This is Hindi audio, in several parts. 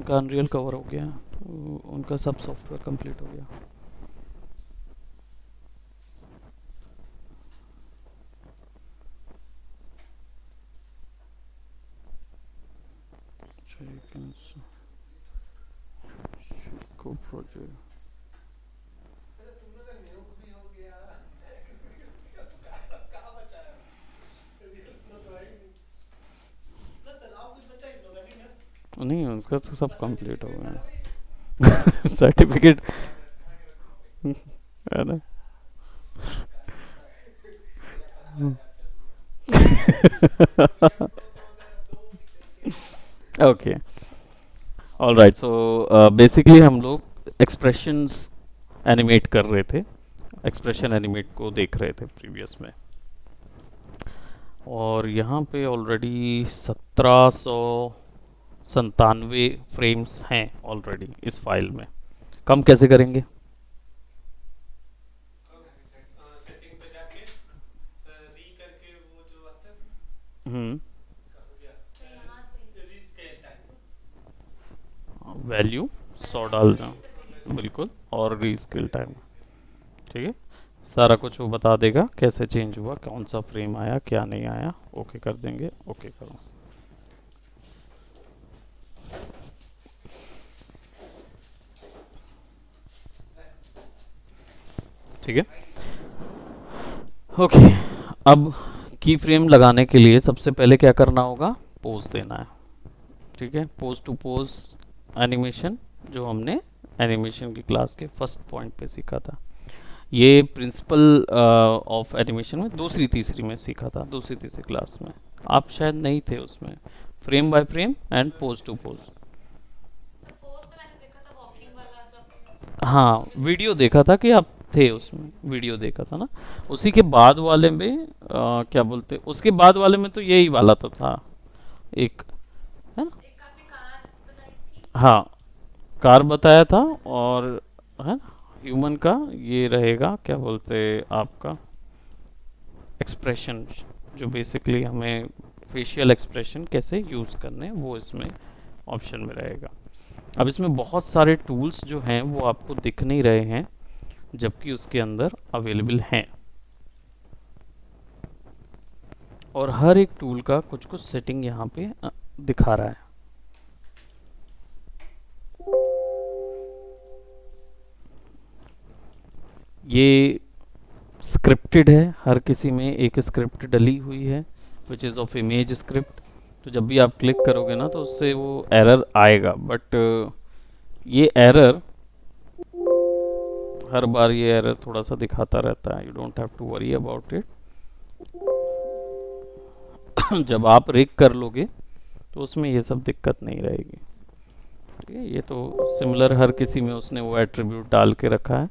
उनका अनरियल कवर हो गया, उनका सब सॉफ्टवेयर कंप्लीट हो गया। को प्रोजेक्ट नहीं, उनका तो सब कंप्लीट हो गया। सर्टिफिकेट है ना। Okay, all right. So basically हम लोग एक्सप्रेशंस एनिमेट कर रहे थे, एक्सप्रेशन एनिमेट को देख रहे थे प्रीवियस में। और यहाँ पे ऑलरेडी 1797 फ्रेम्स हैं ऑलरेडी इस फाइल में। कम कैसे करेंगे? हम्म, वैल्यू 100 डाल दें, बिल्कुल, और रीस्केल टाइम। ठीक है, सारा कुछ वो बता देगा कैसे चेंज हुआ, कौन सा फ्रेम आया क्या नहीं आया। ओके कर देंगे, ओके करो। ठीक है, ओके। अब की फ्रेम लगाने के लिए सबसे पहले क्या करना होगा? पोज देना है। ठीक है, पोज टू पोज एनिमेशन जो हमने एनिमेशन की क्लास के फर्स्ट पॉइंट पे सीखा था, ये प्रिंसिपल ऑफ एनिमेशन में दूसरी तीसरी में सीखा था, दूसरी तीसरी क्लास में। आप शायद नहीं थे उसमें। Frame by frame and pose to pose. हाँ, वीडियो देखा था कि आप थे उसमें, वीडियो देखा था ना। उसी के बाद वाले में क्या बोलते, उसके बाद वाले में तो यही वाला तो था एक, है ना। हाँ, कार बताया था, और है ना, ह्यूमन का ये रहेगा क्या बोलते आपका एक्सप्रेशन, जो बेसिकली हमें फेशियल एक्सप्रेशन कैसे यूज़ करने हैं वो इसमें ऑप्शन में रहेगा। अब इसमें बहुत सारे टूल्स जो हैं वो आपको दिख नहीं रहे हैं, जबकि उसके अंदर अवेलेबल हैं, और हर एक टूल का कुछ कुछ सेटिंग यहाँ पे दिखा रहा है। ये स्क्रिप्टेड है, हर किसी में एक स्क्रिप्ट डली हुई है, which is of image script. तो जब भी आप क्लिक करोगे ना तो उससे वो एरर आएगा, बट ये एरर हर बार ये एरर थोड़ा सा दिखाता रहता है, you don't have to worry about it. जब आप रिग कर लोगे तो उसमें ये सब दिक्कत नहीं रहेगी। ठीक है, ये तो सिमिलर हर किसी में उसने वो एट्रीब्यूट डाल के रखा है।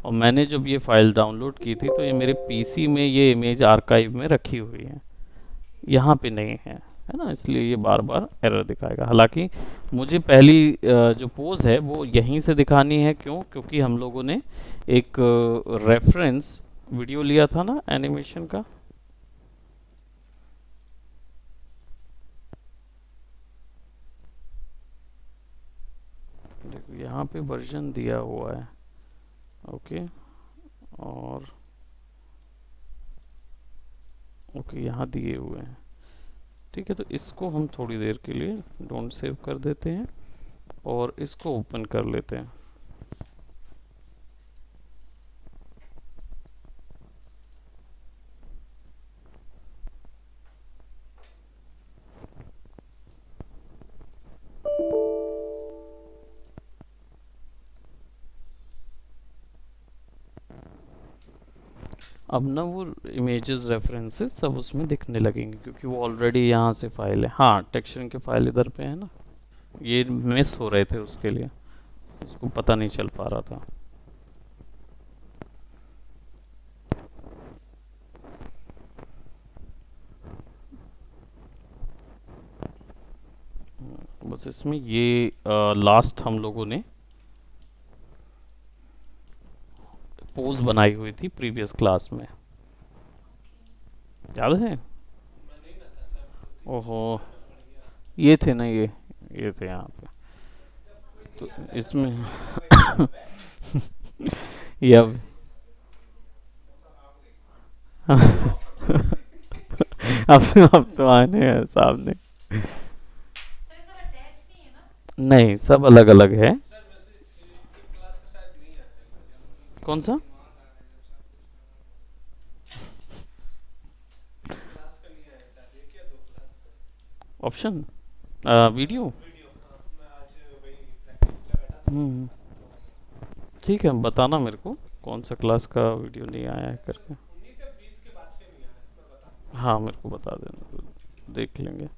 और मैंने जब ये फाइल डाउनलोड की थी तो ये मेरे पीसी में ये इमेज आर्काइव में रखी हुई है, यहाँ पे नहीं है ना, इसलिए ये बार बार एरर दिखाएगा। हालांकि मुझे पहली जो पोज है वो यहीं से दिखानी है। क्यों? क्योंकि हम लोगों ने एक रेफरेंस वीडियो लिया था ना एनिमेशन का। देखो यहाँ पे वर्जन दिया हुआ है, ओके, और ओके यहाँ दिए हुए हैं। ठीक है, तो इसको हम थोड़ी देर के लिए डोंट सेव कर देते हैं और इसको ओपन कर लेते हैं। अब ना वो इमेजेस रेफरेंसेस सब उसमें दिखने लगेंगे, क्योंकि वो ऑलरेडी यहाँ से फाइल है। हाँ, टेक्सचर के फाइल इधर पे है ना, ये मिस हो रहे थे, उसके लिए उसको पता नहीं चल पा रहा था। बस इसमें ये लास्ट हम लोगों ने पोज बनाई हुई थी प्रीवियस क्लास में, याद है? ओहो, ये थे ना, ये थे यहाँ पे। तो इसमें ये अब तो आने हैं सामने। नहीं, सब अलग अलग है। कौन सा ऑप्शन? वीडियो। हम्म। ठीक है, बताना मेरे को कौन सा क्लास का वीडियो नहीं आया है करके। हाँ, मेरे को बता देना, देख लेंगे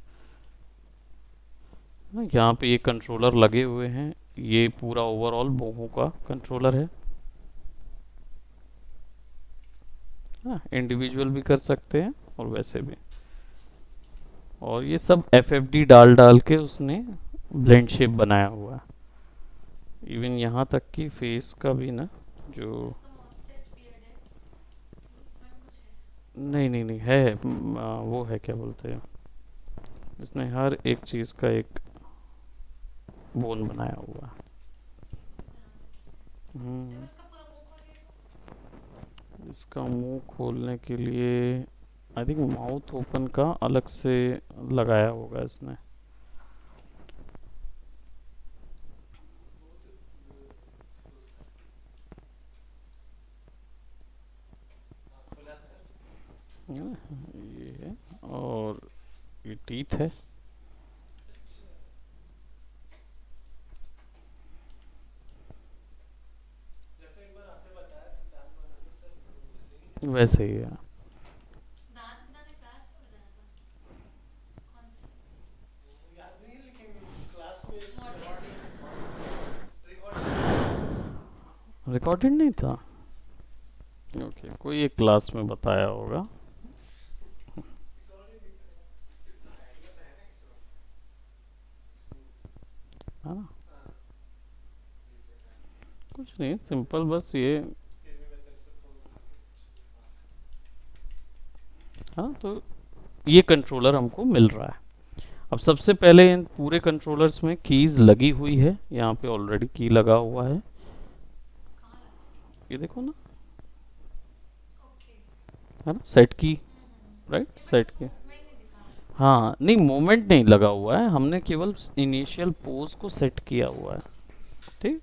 ना। यहाँ पे ये कंट्रोलर लगे हुए हैं। ये पूरा ओवरऑल बोहो का कंट्रोलर है। हाँ, इंडिविजुअल भी कर सकते हैं और वैसे भी। और ये सब एफएफडी डाल डाल के उसने ब्लेंड शेप बनाया हुआ है। इवन यहाँ तक कि फेस का भी ना, जो नहीं नहीं नहीं है, वो है क्या बोलते हैं, इसने हर एक चीज़ का एक बोन बनाया हुआ है। हम्म। इसका मुंह खोलने के लिए आई थिंक माउथ ओपन का अलग से लगाया होगा इसने। है ना? ये है। और ये टीथ है। वैसे ही है। रिकॉर्डेड नहीं था। ओके, कोई एक क्लास में बताया होगा। है ना? कुछ नहीं, सिंपल बस ये। हाँ, तो ये कंट्रोलर हमको मिल रहा है। अब सबसे पहले इन पूरे कंट्रोलर्स में कीज लगी हुई है। यहाँ पे ऑलरेडी की लगा हुआ है। ये देखो ना, है ना, सेट की। राइट, सेट की। हाँ, नहीं मूवमेंट नहीं लगा हुआ है, हमने केवल इनिशियल पोज को सेट किया हुआ है। ठीक।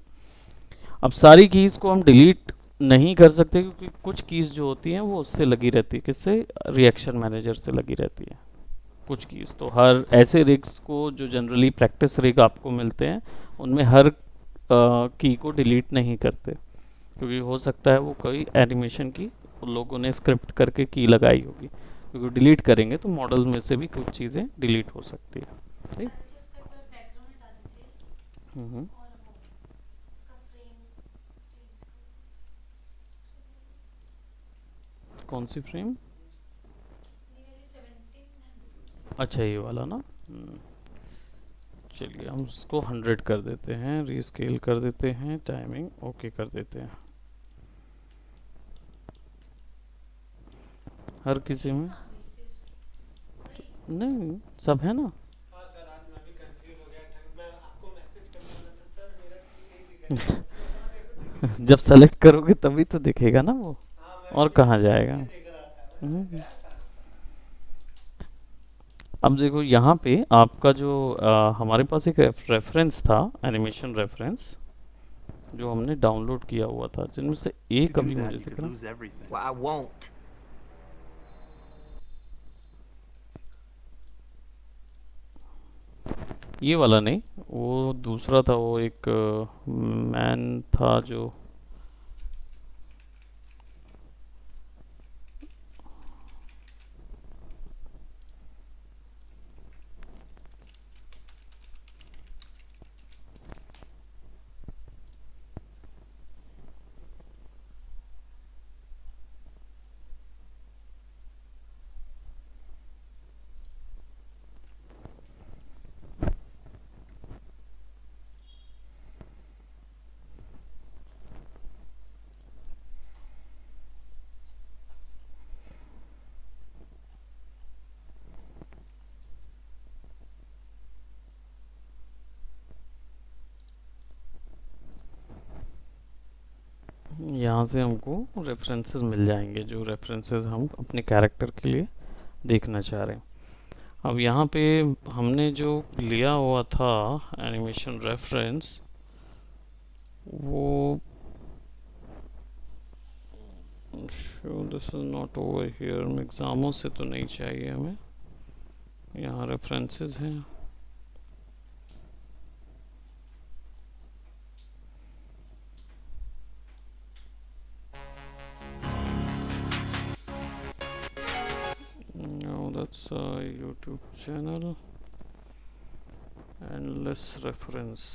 अब सारी कीज को हम डिलीट नहीं कर सकते, क्योंकि कुछ कीज जो होती हैं वो उससे लगी रहती है, किससे, रिएक्शन मैनेजर से लगी रहती है। कुछ कीज तो हर ऐसे रिग्स को जो जनरली प्रैक्टिस रिग आपको मिलते हैं, उनमें हर की को डिलीट नहीं करते, क्योंकि हो सकता है वो कोई एनिमेशन की उन लोगों ने स्क्रिप्ट करके की लगाई होगी, क्योंकि डिलीट करेंगे तो मॉडल में से भी कुछ चीज़ें डिलीट हो सकती है। ठीक। हम्म। कौन सी फ्रेम? अच्छा, ये वाला ना। चलिए हम उसको 100 कर देते हैं, रीस्केल कर देते हैं, टाइमिंग ओके कर देते हैं। हर किसी में नहीं, सब है ना। जब सेलेक्ट करोगे तभी तो दिखेगा ना वो, और कहाँ जाएगा। हम्म। अब देखो यहाँ पे आपका जो हमारे पास एक रेफरेंस था, एनिमेशन रेफरेंस, जो हमने डाउनलोड किया हुआ था, जिनमें से एक अभी मुझे दिख रहा। Well, I won't. ये वाला नहीं, वो दूसरा था, वो एक मैन था जो। यहाँ से हमको रेफरेंसेस मिल जाएंगे, जो रेफरेंसेस हम अपने कैरेक्टर के लिए देखना चाह रहे हैं। अब यहाँ पे हमने जो लिया हुआ था एनिमेशन रेफरेंस, वो show this is not over here, एग्जामों से तो नहीं चाहिए हमें, यहाँ रेफरेंसेस हैं। No, that's a YouTube channel. Endless reference.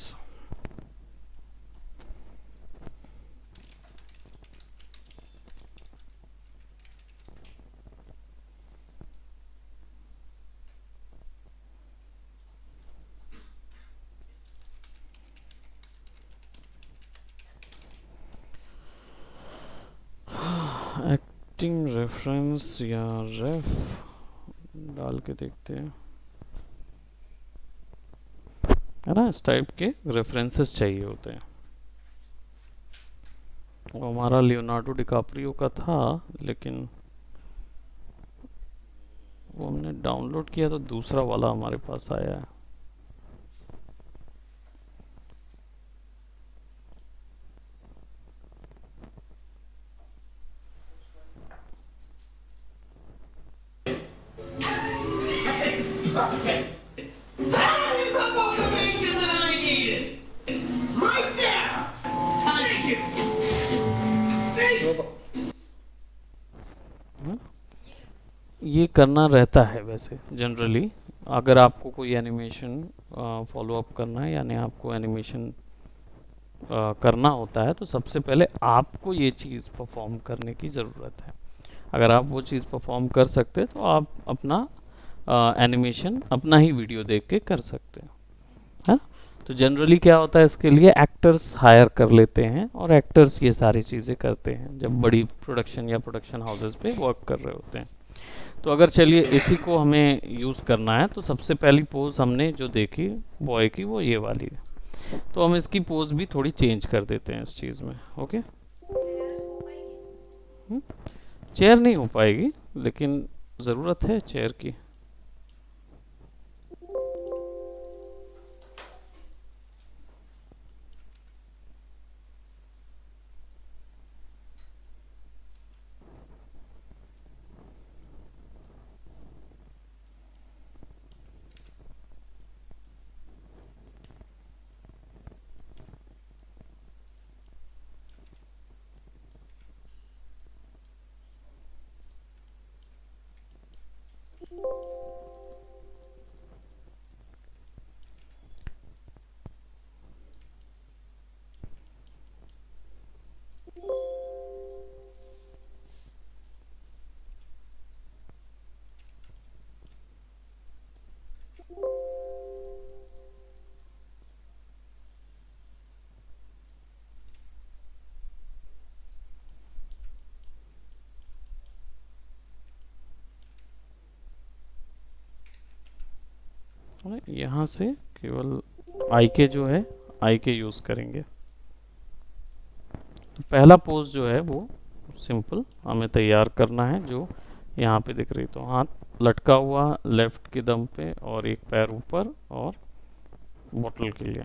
Acting reference या रेफ डाल के देखते हैं, है ना, इस टाइप के रेफरेंसेस चाहिए होते हैं। वो हमारा लियोनार्डो डिकाप्रियो का था, लेकिन वो हमने डाउनलोड किया तो दूसरा वाला हमारे पास आया है। ये करना रहता है वैसे जनरली, अगर आपको कोई एनिमेशन फॉलो अप करना है, यानी आपको एनिमेशन करना होता है, तो सबसे पहले आपको ये चीज़ परफॉर्म करने की ज़रूरत है। अगर आप वो चीज़ परफॉर्म कर सकते हैं तो आप अपना एनिमेशन अपना ही वीडियो देख के कर सकते हैं, है। तो जनरली क्या होता है, इसके लिए एक्टर्स हायर कर लेते हैं और एक्टर्स ये सारी चीज़ें करते हैं जब बड़ी प्रोडक्शन या प्रोडक्शन हाउसेस पे वर्क कर रहे होते हैं। तो अगर चलिए इसी को हमें यूज़ करना है, तो सबसे पहली पोज हमने जो देखी बॉय की वो ये वाली है, तो हम इसकी पोज भी थोड़ी चेंज कर देते हैं इस चीज़ में। ओके, चेयर नहीं हो पाएगी, लेकिन ज़रूरत है चेयर की। यहाँ से केवल आई के जो है आई के यूज़ करेंगे। तो पहला पोज जो है वो सिंपल हमें तैयार करना है, जो यहाँ पे दिख रही, तो हाथ लटका हुआ लेफ्ट की दम पे और एक पैर ऊपर और बॉटल के लिए।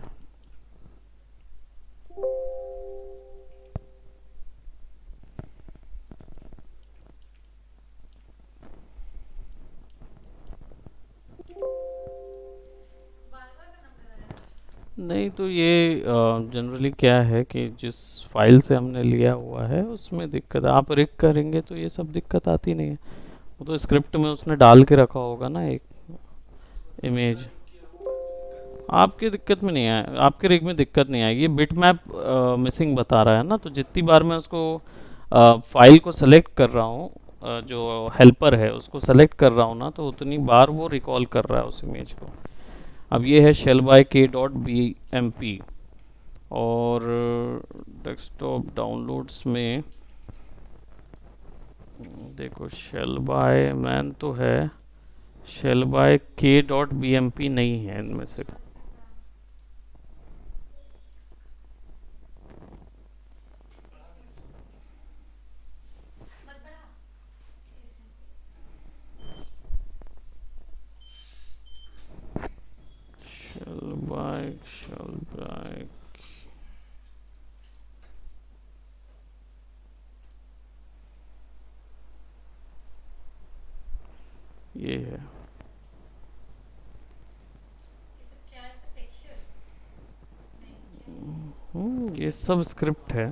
नहीं, तो ये जनरली क्या है कि जिस फाइल से हमने लिया हुआ है उसमें दिक्कत है। आप रिग करेंगे तो ये सब दिक्कत आती नहीं है, वो तो स्क्रिप्ट में उसने डाल के रखा होगा ना एक इमेज। आपके दिक्कत में नहीं आए, आपके रिग में दिक्कत नहीं आएगी। ये बिट मैप मिसिंग बता रहा है ना, तो जितनी बार मैं उसको फाइल को सेलेक्ट कर रहा हूँ, जो हेल्पर है उसको सेलेक्ट कर रहा हूँ ना, तो उतनी बार वो रिकॉल कर रहा है उस इमेज को। अब ये है शेल बाय के डॉट बी एम पी, और डेस्कटॉप डाउनलोड्स में देखो शेल बाय मैन तो है, शेल बाय के डॉट बी एम पी नहीं है इनमें से। ये है। ये सब स्क्रिप्ट है।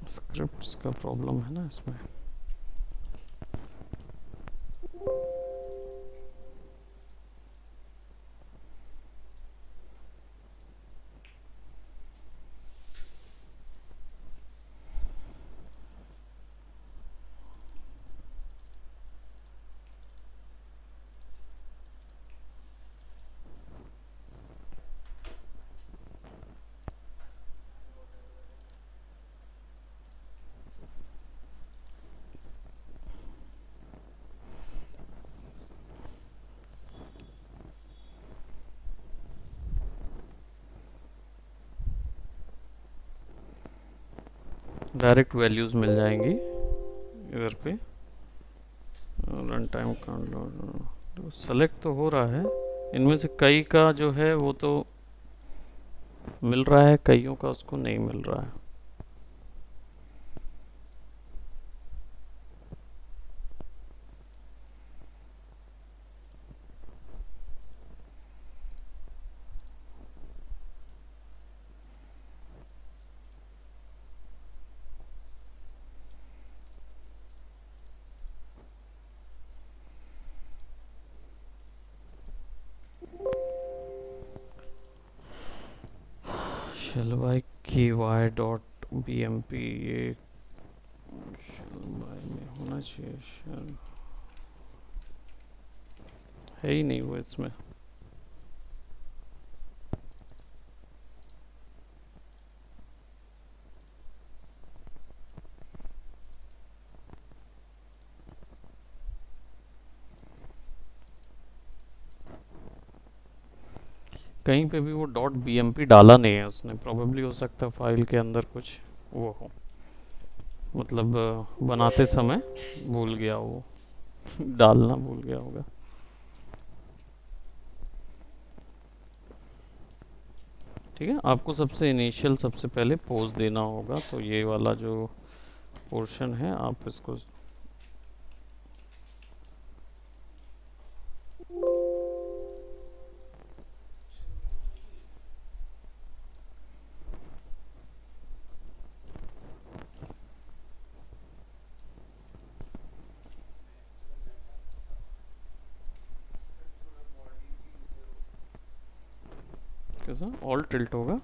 स्क्रिप्ट्स का प्रॉब्लम है ना इसमें। डायरेक्ट वैल्यूज़ मिल जाएंगी इधर पे। रन टाइम काउंट सेलेक्ट तो हो रहा है, इनमें से कई का जो है वो तो मिल रहा है, कईयों का उसको नहीं मिल रहा है। शेलवाई की Y dot B M P, ये शेलवाई में होना चाहिए, है ही नहीं वो इसमें। कहीं पे भी वो डॉट बी एम पी डाला नहीं है उसने, प्रोबेबली हो सकता है फाइल के अंदर कुछ वो हो, मतलब बनाते समय भूल गया वो डालना भूल गया होगा। ठीक है, आपको सबसे इनिशियल सबसे पहले पोज देना होगा, तो ये वाला जो पोर्शन है आप इसको कैसा ऑल टिल्ट होगा।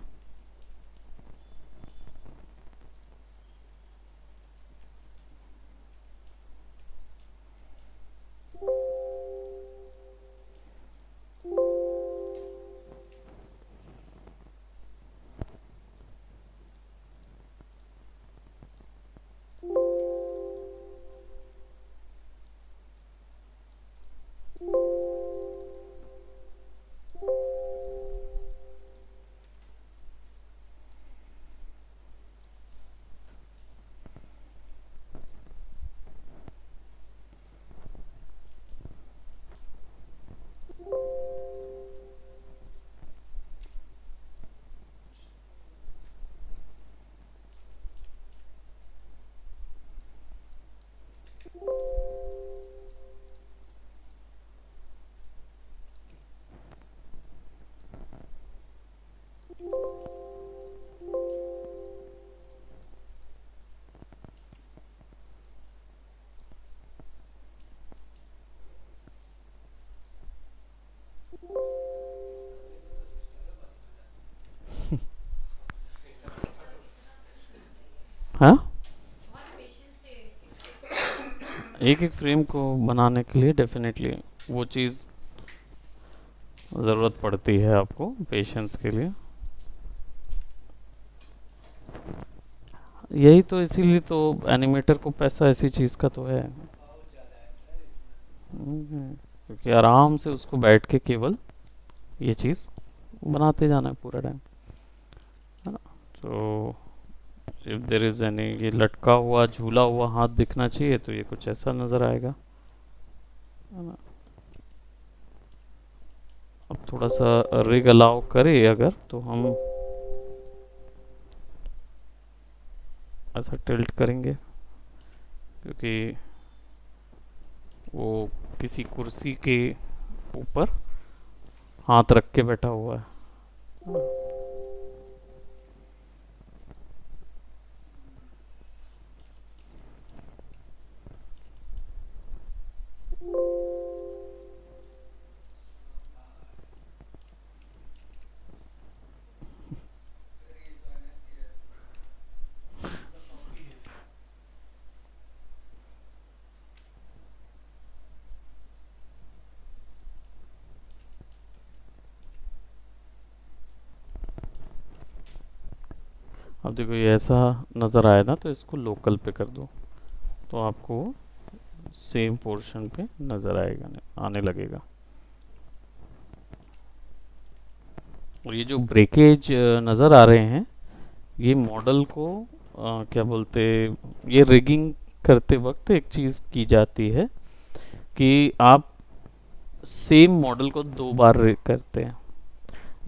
एक एक फ्रेम को बनाने के लिए डेफिनेटली वो चीज़ ज़रूरत पड़ती है आपको पेशेंस के लिए। यही तो, इसीलिए तो एनिमेटर को पैसा ऐसी चीज़ का तो है। क्योंकि आराम से उसको बैठ के केवल ये चीज़ बनाते जाना है पूरा टाइम, है ना। तो इफ देर इज एनी, ये लटका हुआ झूला हुआ हाथ दिखना चाहिए तो ये कुछ ऐसा नज़र आएगा, है ना। अब थोड़ा सा रिग अलाउ करे अगर, तो हम ऐसा टिल्ट करेंगे, क्योंकि वो किसी कुर्सी के ऊपर हाथ रख के बैठा हुआ है। अब देखो ये ऐसा नज़र आया ना, तो इसको लोकल पे कर दो, तो आपको सेम पोर्शन पे नज़र आएगा, आने लगेगा। और ये जो ब्रेकेज नज़र आ रहे हैं, ये मॉडल को क्या बोलते, ये रिगिंग करते वक्त एक चीज़ की जाती है कि आप सेम मॉडल को दो बार रिग करते हैं।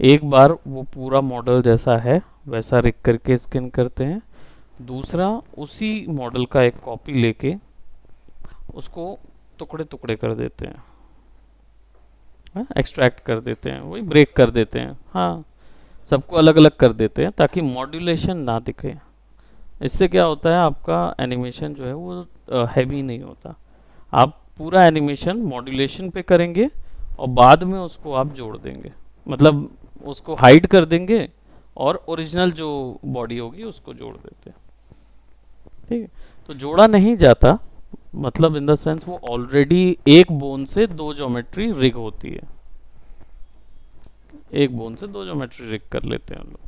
एक बार वो पूरा मॉडल जैसा है वैसा रिग करके स्कैन करते हैं, दूसरा उसी मॉडल का एक कॉपी लेके उसको टुकड़े टुकड़े कर देते हैं, एक्सट्रैक्ट कर देते हैं, वही ब्रेक कर देते हैं, हाँ, सबको अलग अलग कर देते हैं ताकि मॉड्यूलेशन ना दिखे। इससे क्या होता है, आपका एनिमेशन जो है वो हैवी नहीं होता। आप पूरा एनिमेशन मॉड्यूलेशन पे करेंगे और बाद में उसको आप जोड़ देंगे, मतलब उसको हाइड कर देंगे और ओरिजिनल जो बॉडी होगी उसको जोड़ देते हैं। ठीक है, तो जोड़ा नहीं जाता, मतलब इन द सेंस वो ऑलरेडी एक बोन से दो ज्योमेट्री रिग होती है, एक बोन से दो ज्योमेट्री रिग कर लेते हैं हम लोग।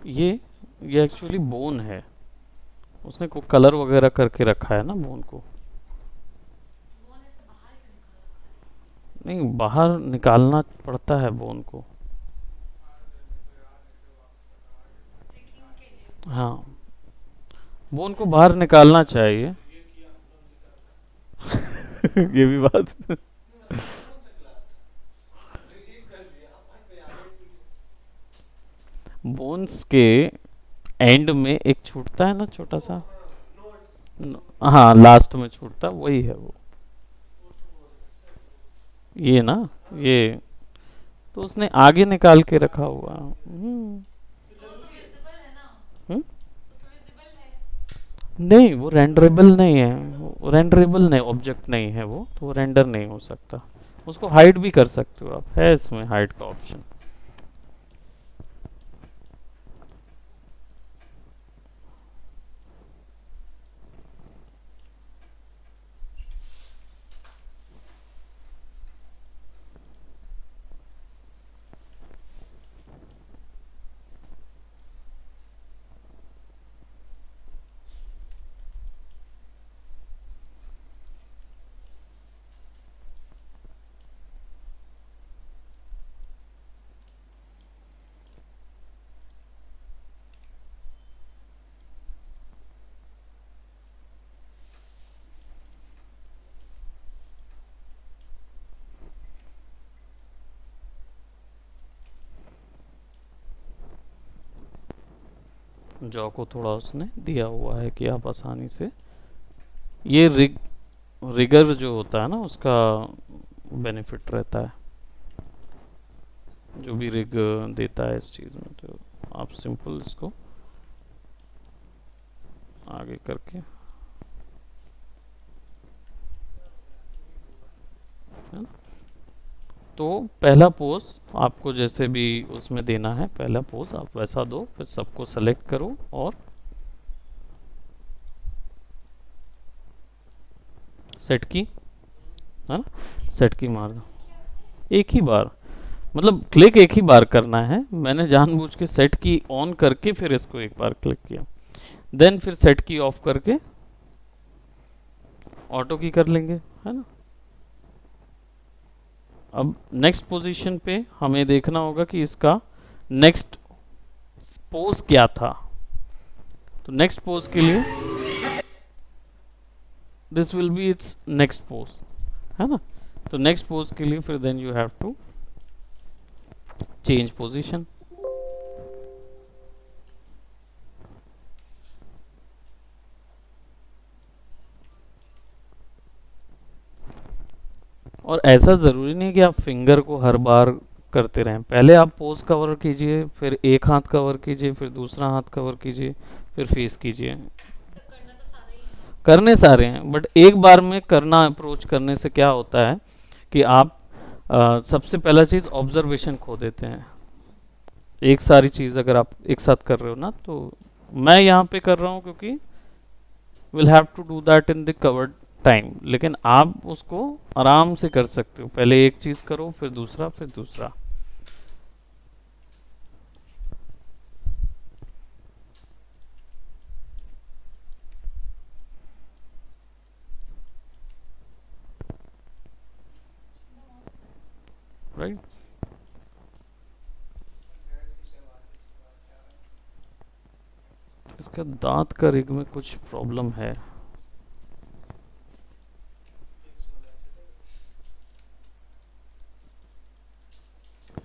ये ये एक्चुअली बोन है, उसने को कलर वगैरह करके रखा है ना बोन को। नहीं, बाहर निकालना पड़ता है बोन को। हाँ, बोन को बाहर निकालना चाहिए। ये भी बात। बोन्स के एंड में एक छूटता है ना छोटा सा, हाँ लास्ट में छूटता वही है वो, ये ना, ये तो उसने आगे निकाल के रखा हुआ। हम्म? नहीं, वो रेंडरेबल नहीं है, वो रेंडरेबल नहीं, ऑब्जेक्ट नहीं है वो, तो वो रेंडर नहीं हो सकता। उसको हाइड भी कर सकते हो आप, है इसमें हाइड का ऑप्शन। जॉ को थोड़ा उसने दिया हुआ है कि आप आसानी से ये रिगर जो होता है ना उसका बेनिफिट रहता है, जो भी रिग देता है इस चीज़ में। तो आप सिंपल इसको आगे करके, है ना। तो पहला पोज आपको जैसे भी उसमें देना है, पहला पोज आप वैसा दो, फिर सबको सेलेक्ट करो और सेट की, है ना, सेट की मार दो एक ही बार। मतलब क्लिक एक ही बार करना है, मैंने जानबूझ के सेट की ऑन करके फिर इसको एक बार क्लिक किया, देन फिर सेट की ऑफ करके ऑटो की कर लेंगे, है ना। अब नेक्स्ट पोजीशन पे हमें देखना होगा कि इसका नेक्स्ट पोज क्या था। तो नेक्स्ट पोज के लिए this will be its next pose, है ना। तो नेक्स्ट पोज के लिए फिर then you have to change position. और ऐसा ज़रूरी नहीं कि आप फिंगर को हर बार करते रहें, पहले आप पोज कवर कीजिए, फिर एक हाथ कवर कीजिए, फिर दूसरा हाथ कवर कीजिए, फिर फेस कीजिए। करने सारे हैं, बट एक बार में करना, अप्रोच करने से क्या होता है कि आप सबसे पहला चीज़ ऑब्जर्वेशन खो देते हैं। एक सारी चीज़ अगर आप एक साथ कर रहे हो ना, तो मैं यहाँ पे कर रहा हूँ क्योंकि will have to do that in the covered time, लेकिन आप उसको आराम से कर सकते हो, पहले एक चीज़ करो, फिर दूसरा, फिर दूसरा। राइट। इसका दांत का रिग में कुछ प्रॉब्लम है।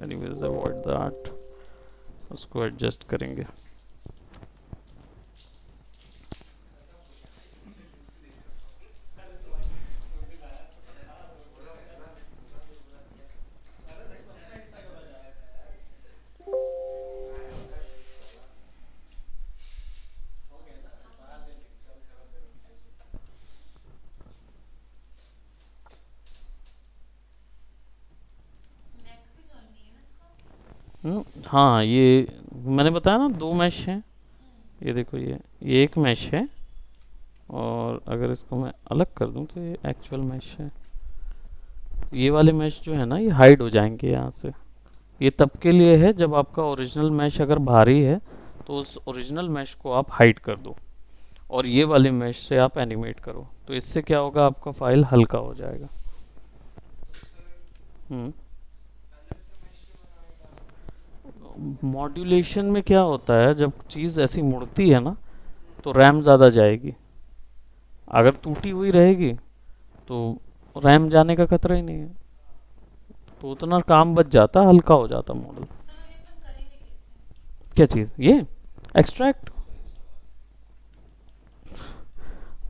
एनीवेज अवॉइड दैट, उसको एडजस्ट करेंगे। हाँ, ये मैंने बताया ना, दो मैश हैं। ये देखो, ये एक मैश है, और अगर इसको मैं अलग कर दूं तो ये एक्चुअल मैश है। ये वाले मैश जो है ना, ये हाइड हो जाएंगे यहाँ से। ये तब के लिए है जब आपका ओरिजिनल मैश अगर भारी है, तो उस ओरिजिनल मैश को आप हाइड कर दो, और ये वाले मैश से आप एनिमेट करो, तो इससे क्या होगा, आपका फाइल हल्का हो जाएगा। मॉड्यूलेशन में क्या होता है, जब चीज़ ऐसी मुड़ती है ना, तो रैम ज़्यादा जाएगी। अगर टूटी हुई रहेगी तो रैम जाने का खतरा ही नहीं है, तो उतना काम बच जाता, हल्का हो जाता मॉडल। क्या चीज़? ये एक्सट्रैक्ट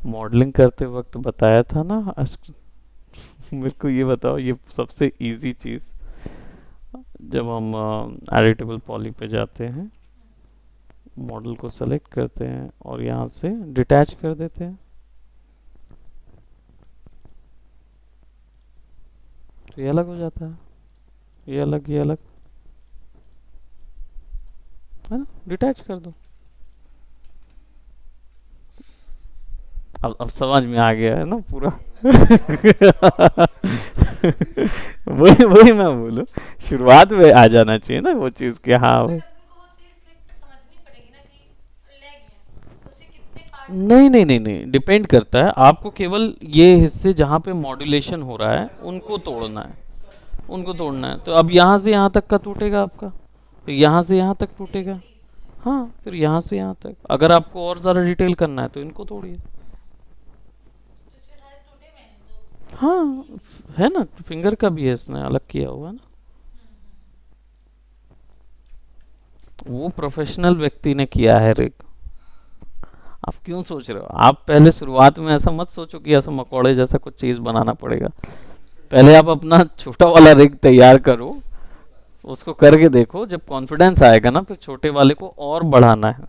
मॉडलिंग करते वक्त बताया था ना। मेरे को ये बताओ, ये सबसे इजी चीज़, जब हम एडिटेबल पॉली पे जाते हैं, मॉडल को सेलेक्ट करते हैं और यहाँ से डिटैच कर देते हैं, तो ये अलग हो जाता है, ये अलग, ये अलग, है ना। डिटैच कर दो। अब समझ में आ गया है ना पूरा। वही वही मैं बोलूं, शुरुआत में आ जाना चाहिए ना वो चीज़ कि हाँ भाई। नहीं नहीं नहीं नहीं, डिपेंड करता है, आपको केवल ये हिस्से जहाँ पे मॉड्यूलेशन हो रहा है उनको तोड़ना है, उनको तोड़ना है। तो अब यहाँ से यहाँ तक का टूटेगा आपका, फिर यहाँ से यहाँ तक टूटेगा, हाँ, फिर यहाँ से यहाँ तक। अगर आपको और ज़्यादा डिटेल करना है तो इनको तोड़िए। हाँ, है ना, फिंगर का भी है, इसने अलग किया हुआ है ना। वो प्रोफेशनल व्यक्ति ने किया है रिग, आप क्यों सोच रहे हो? आप पहले शुरुआत में ऐसा मत सोचो कि ऐसा मकोड़े जैसा कुछ चीज बनाना पड़ेगा। पहले आप अपना छोटा वाला रिग तैयार करो, उसको करके देखो, जब कॉन्फिडेंस आएगा ना फिर छोटे वाले को और बढ़ाना है।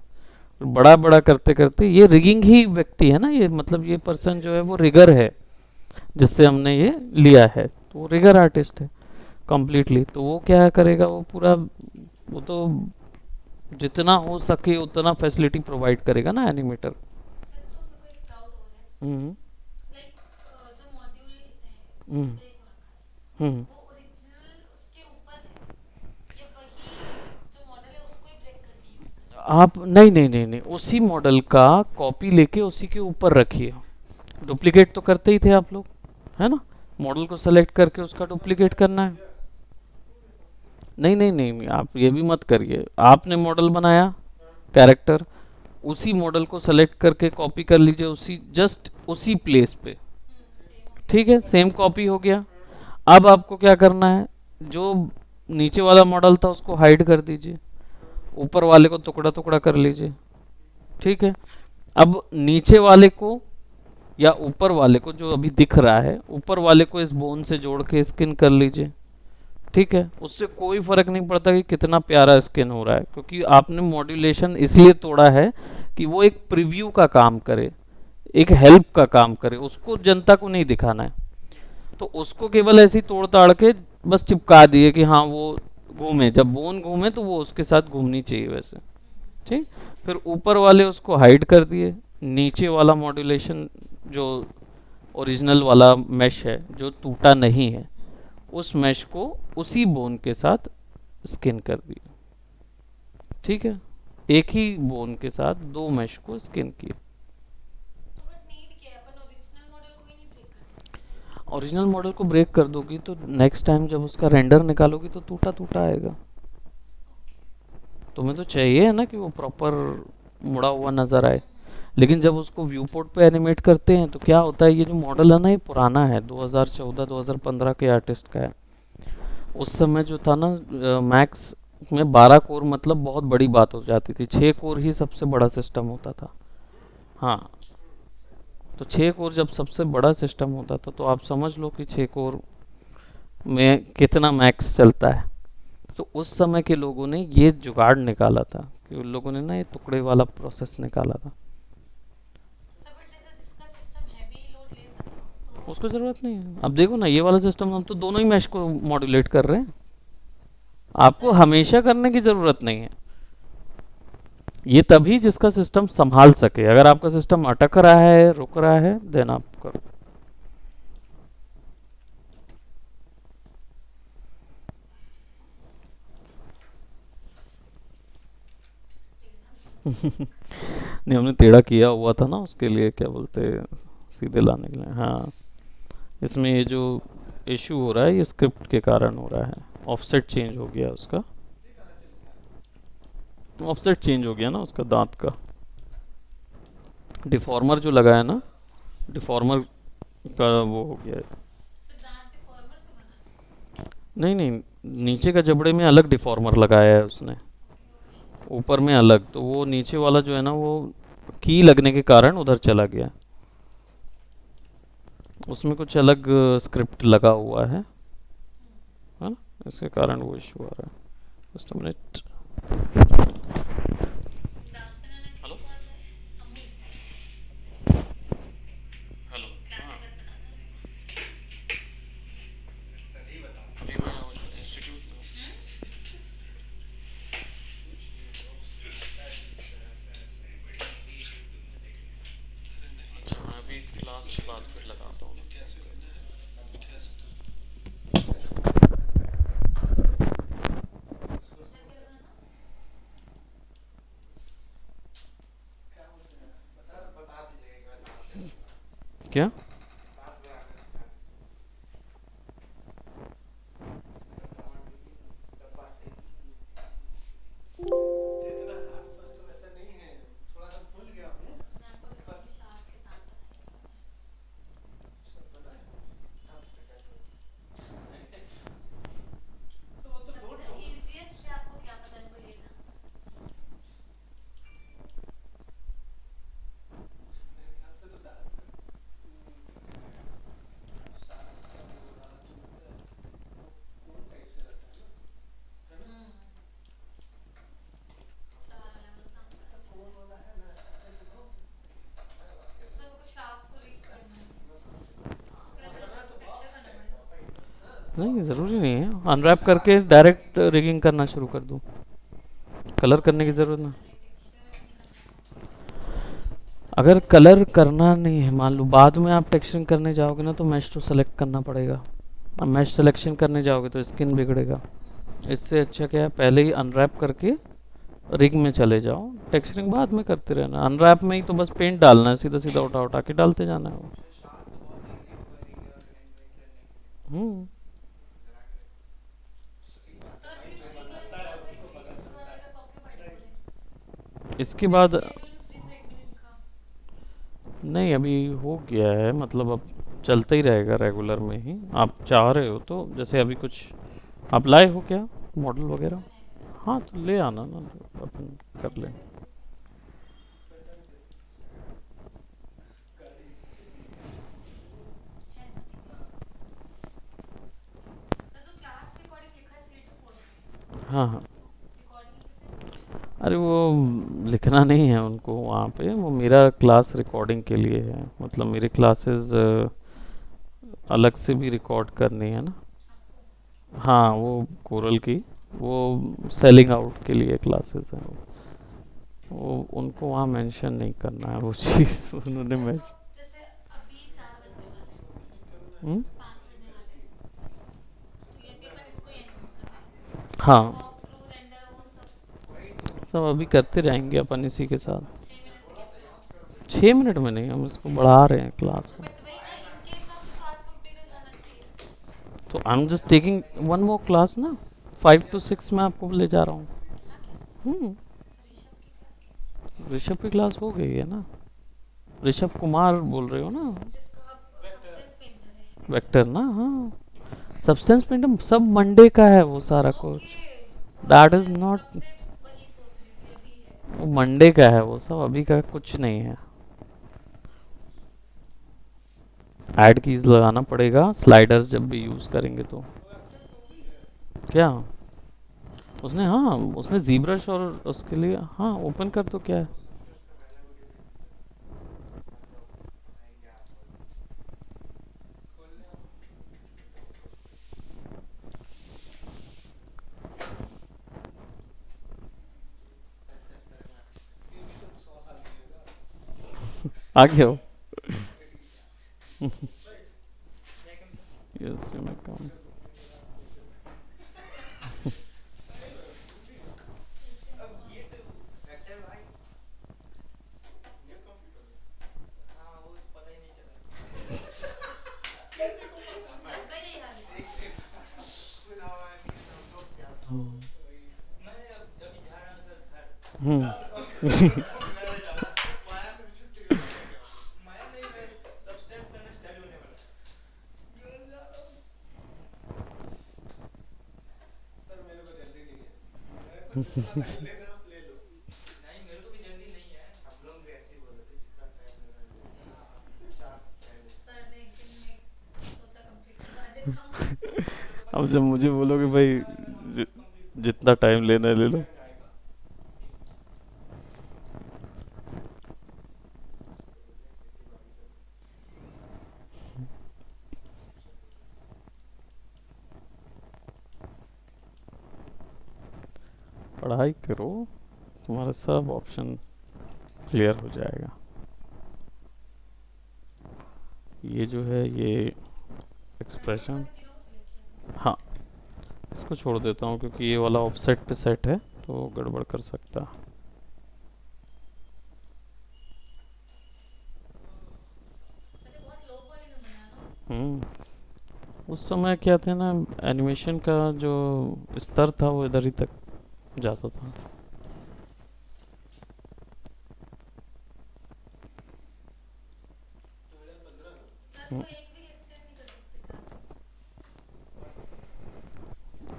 फिर बड़ा बड़ा करते करते ये रिगिंग ही व्यक्ति है ना, ये मतलब ये पर्सन जो है वो रिगर है, जिससे हमने ये लिया है, तो वो रिगर आर्टिस्ट है कंप्लीटली। तो वो क्या करेगा, वो पूरा, वो तो जितना हो सके उतना फैसिलिटी प्रोवाइड करेगा ना एनिमेटर। सर तो मेरे को एक डाउट और है। हम्म। लाइक जो मॉड्यूल है जो हम्म। ब्रेक हो रखा है हम्म। वो ओरिजिनल उसके ऊपर है या वही जो मॉडल है उसको ही ब्रेक करके यूज कर रहे हैं? आप नहीं नहीं नहीं नहीं, उसी मॉडल का कॉपी लेके उसी के ऊपर रखिए। डुप्लीकेट तो करते ही थे आप लोग, है ना? मॉडल को सेलेक्ट करके उसका डुप्लीकेट करना है। नहीं नहीं नहीं नहीं, आप ये भी मत करिए। आपने मॉडल बनाया कैरेक्टर, उसी मॉडल को सेलेक्ट करके कॉपी कर लीजिए, उसी जस्ट उसी प्लेस पे। सेम हो गया। ठीक है, सेम कॉपी हो गया। अब आपको क्या करना है, जो नीचे वाला मॉडल था उसको हाइड कर दीजिए, ऊपर वाले को टुकड़ा टुकड़ा कर लीजिए। ठीक है, अब नीचे वाले को या ऊपर वाले को जो अभी दिख रहा है, ऊपर वाले को इस बोन से जोड़ के स्किन कर लीजिए। ठीक है, उससे कोई फर्क नहीं पड़ता कि कितना प्यारा स्किन हो रहा है, क्योंकि आपने मॉड्यूलेशन इसलिए तोड़ा है कि वो एक प्रीव्यू का काम करे, एक हेल्प का काम करे, उसको जनता को नहीं दिखाना है। तो उसको केवल ऐसे ही तोड़ ताड़ के बस चिपका दिए कि हाँ वो घूमे, जब बोन घूमे तो वो उसके साथ घूमनी चाहिए वैसे। ठीक, फिर ऊपर वाले उसको हाइड कर दिए, नीचे वाला मॉड्यूलेशन जो ओरिजिनल वाला मैश है जो टूटा नहीं है, उस मैश को उसी बोन के साथ स्किन कर दिया। ठीक है, एक ही बोन के साथ दो मैश को स्किन किया। तो बट नीड क्या है, अपन ओरिजिनल मॉडल को ही नहीं ब्रेक कर सकते? ओरिजिनल मॉडल को ब्रेक कर दोगी तो नेक्स्ट टाइम जब उसका रेंडर निकालोगी तो टूटा टूटा आएगा। तुम्हें तो चाहिए है ना कि वो प्रॉपर मुड़ा हुआ नज़र आए। लेकिन जब उसको व्यू पोर्ट पे एनिमेट करते हैं तो क्या होता है, ये जो मॉडल है ना ये पुराना है, 2014-2015 के आर्टिस्ट का है। उस समय जो था ना, मैक्स में 12 कोर मतलब बहुत बड़ी बात हो जाती थी, 6 कोर ही सबसे बड़ा सिस्टम होता था। हाँ, तो 6 कोर जब सबसे बड़ा सिस्टम होता था तो आप समझ लो कि 6 कोर में कितना मैक्स चलता है। तो उस समय के लोगों ने ये जुगाड़ निकाला था कि उन लोगों ने ना ये टुकड़े वाला प्रोसेस निकाला था। सर बट जैसे जिसका सिस्टम हैवी लोड ले सकता हो तो उसको ज़रूरत नहीं है। अब देखो ना, ये वाला सिस्टम हम तो दोनों ही मैश को मॉड्यूलेट कर रहे हैं, आपको सर हमेशा करने की ज़रूरत नहीं है। ये तभी जिसका सिस्टम संभाल सके, अगर आपका सिस्टम अटक रहा है, रुक रहा है, देन आप करो। नहीं, हमने टेढ़ा किया हुआ था ना उसके लिए, क्या बोलते हैं, सीधे लाने के लिए। हाँ, इसमें ये जो इशू हो रहा है ये स्क्रिप्ट के कारण हो रहा है, ऑफसेट चेंज हो गया उसका, ऑफसेट चेंज हो गया ना उसका दांत का। डिफॉर्मर जो लगाया ना, डिफॉर्मर का वो हो गया है। सर दांत डिफॉर्मर से बना है? नहीं नहीं, नीचे का जबड़े में अलग डिफॉर्मर लगाया है उसने, ओके ओके। ऊपर में अलग, तो वो नीचे वाला जो है ना वो की लगने के कारण उधर चला गया। उसमें कुछ अलग स्क्रिप्ट लगा हुआ है ना, इसके कारण वो इशू आ रहा है। Just a minute. दांत बनाना हेलो। किसको आता है? अमूल हेलो। हाँ, क्लासिकल बनाना है मेरे अभी मैं इंस्टीट्यूट में हूँ। को। अच्छा, मैं अभी क्लास के बाद फिर लगाता हूँ। क्या क्या लगाना? क्या? मैं आपको दिखाऊंगी शार्क के दांत बनाए उसमें मैंने। सबसे इजीएस्ट है, आपको क्या पता है, मेरे को ये जानना है। नहीं, ज़रूरी नहीं है अनरैप करके डायरेक्ट रिगिंग करना शुरू कर दूँ, कलर करने की ज़रूरत ना। टेक्सचर नहीं करना है। अगर कलर करना नहीं है, मान लो बाद में आप टेक्सचरिंग करने जाओगे ना, तो मैश तो सेलेक्ट करना पड़ेगा। अब मैश सिलेक्शन करने जाओगे तो स्किन बिगड़ेगा। इससे अच्छा क्या है, पहले ही अनरैप करके रिग में चले जाओ, टेक्सचरिंग बाद में करते रहना। अनरैप में ही तो बस पेंट डालना है, सीधा सीधा उठा उठा के डालते जाना है वो। अच्छा, शार्प तो बहुत इजी होगा रिग और एनिमेट करने के लिए। हम्म। लगा के देखो। सर फिर फ्री क्लास कब है? उस वाले का ऑक्यूपाइड बोले। इसके मैंने बाद शेड्यूल में फ्री तो 1 मिनट का। नहीं, अभी हो गया है, मतलब अब चलता ही रहेगा रेगुलर में ही। आप चाह रहे हो तो, जैसे अभी कुछ आप लाए हो क्या मॉडल वगैरह? नहीं हाँ तो ले आना ना, तो अपन कर लें। है ना, ठीक है। सर जो क्लास रिकॉर्डिंग लिखा है 3 to 4 में, हाँ हाँ। रिकॉर्डिंग कैसे होती है? अरे वो लिखना नहीं है उनको वहाँ पे, वो मेरा क्लास रिकॉर्डिंग के लिए है, मतलब मेरी क्लासेस अलग से भी रिकॉर्ड करनी है ना। आपको हाँ, वो कोरल की, वो सेलिंग आउट के लिए क्लासेस हैं वो उनको वहाँ मेंशन नहीं करना है वो चीज़ उन्होंने सर, मैं। तो जैसे अभी 4 बजने वाले हम्म? हैं, 5 बजने वाले हैं, तो ये भी अपन इसको ही एंड कर रहे हैं। हाँ, फिर वॉक थ्रू रेंडर वो सब सब अभी करते रहेंगे अपन इसी के साथ। 6 मिनट में कैसे हो? 6 मिनट में नहीं, हम इसको बढ़ा रहे हैं क्लास तो को। बट वही ना, इनके हिसाब से तो आज कंप्लीट हो जाना चाहिए। तो I am just taking one more class ना, 5 to 6 में आपको ले जा रहा हूँ। हाँ क्या? हम्म। तो ऋषभ की क्लास, ऋषभ की क्लास हो गई है ना, ऋषभ कुमार बोल रहे हो ना? जिसका आप सब्सटेंस पेंटर है। वेक्टर ना, हाँ। सब्सटेंस पेंटर सब मंडे का है वो सारा कुछ। ओके, सॉरी, दैट इज मैं नॉट, कब से वही सोच रही थी, अभी है। वो मंडे का है वो सब, अभी का कुछ नहीं है। ऐड कीज लगाना पड़ेगा स्लाइडर्स जब भी यूज करेंगे तो। क्या उसने, हाँ उसने जीब्रश और उसके लिए, हाँ ओपन कर तो क्या है। आ गया हो। यस मैं काम। सबका यही हाल है। हम्म। सर ने एक दिन में सोचा कंप्लीट करवा देता हूँ। अब जब मुझे बोलोगे भाई जि, जितना टाइम लेना है ले लो। पढ़ाई करो, तुम्हारा सब ऑप्शन क्लियर हो जाएगा। ये जो है ये एक्सप्रेशन, हाँ इसको छोड़ देता हूँ क्योंकि ये वाला ऑफसेट पे सेट है तो गड़बड़ कर सकता है। सर ये बहुत लो पॉली में बना ना। उस समय क्या थे ना, एनिमेशन का जो स्तर था वो इधर ही तक जाता था। सर इसको एक भी एक्सटेंड नहीं कर सकते क्लास को?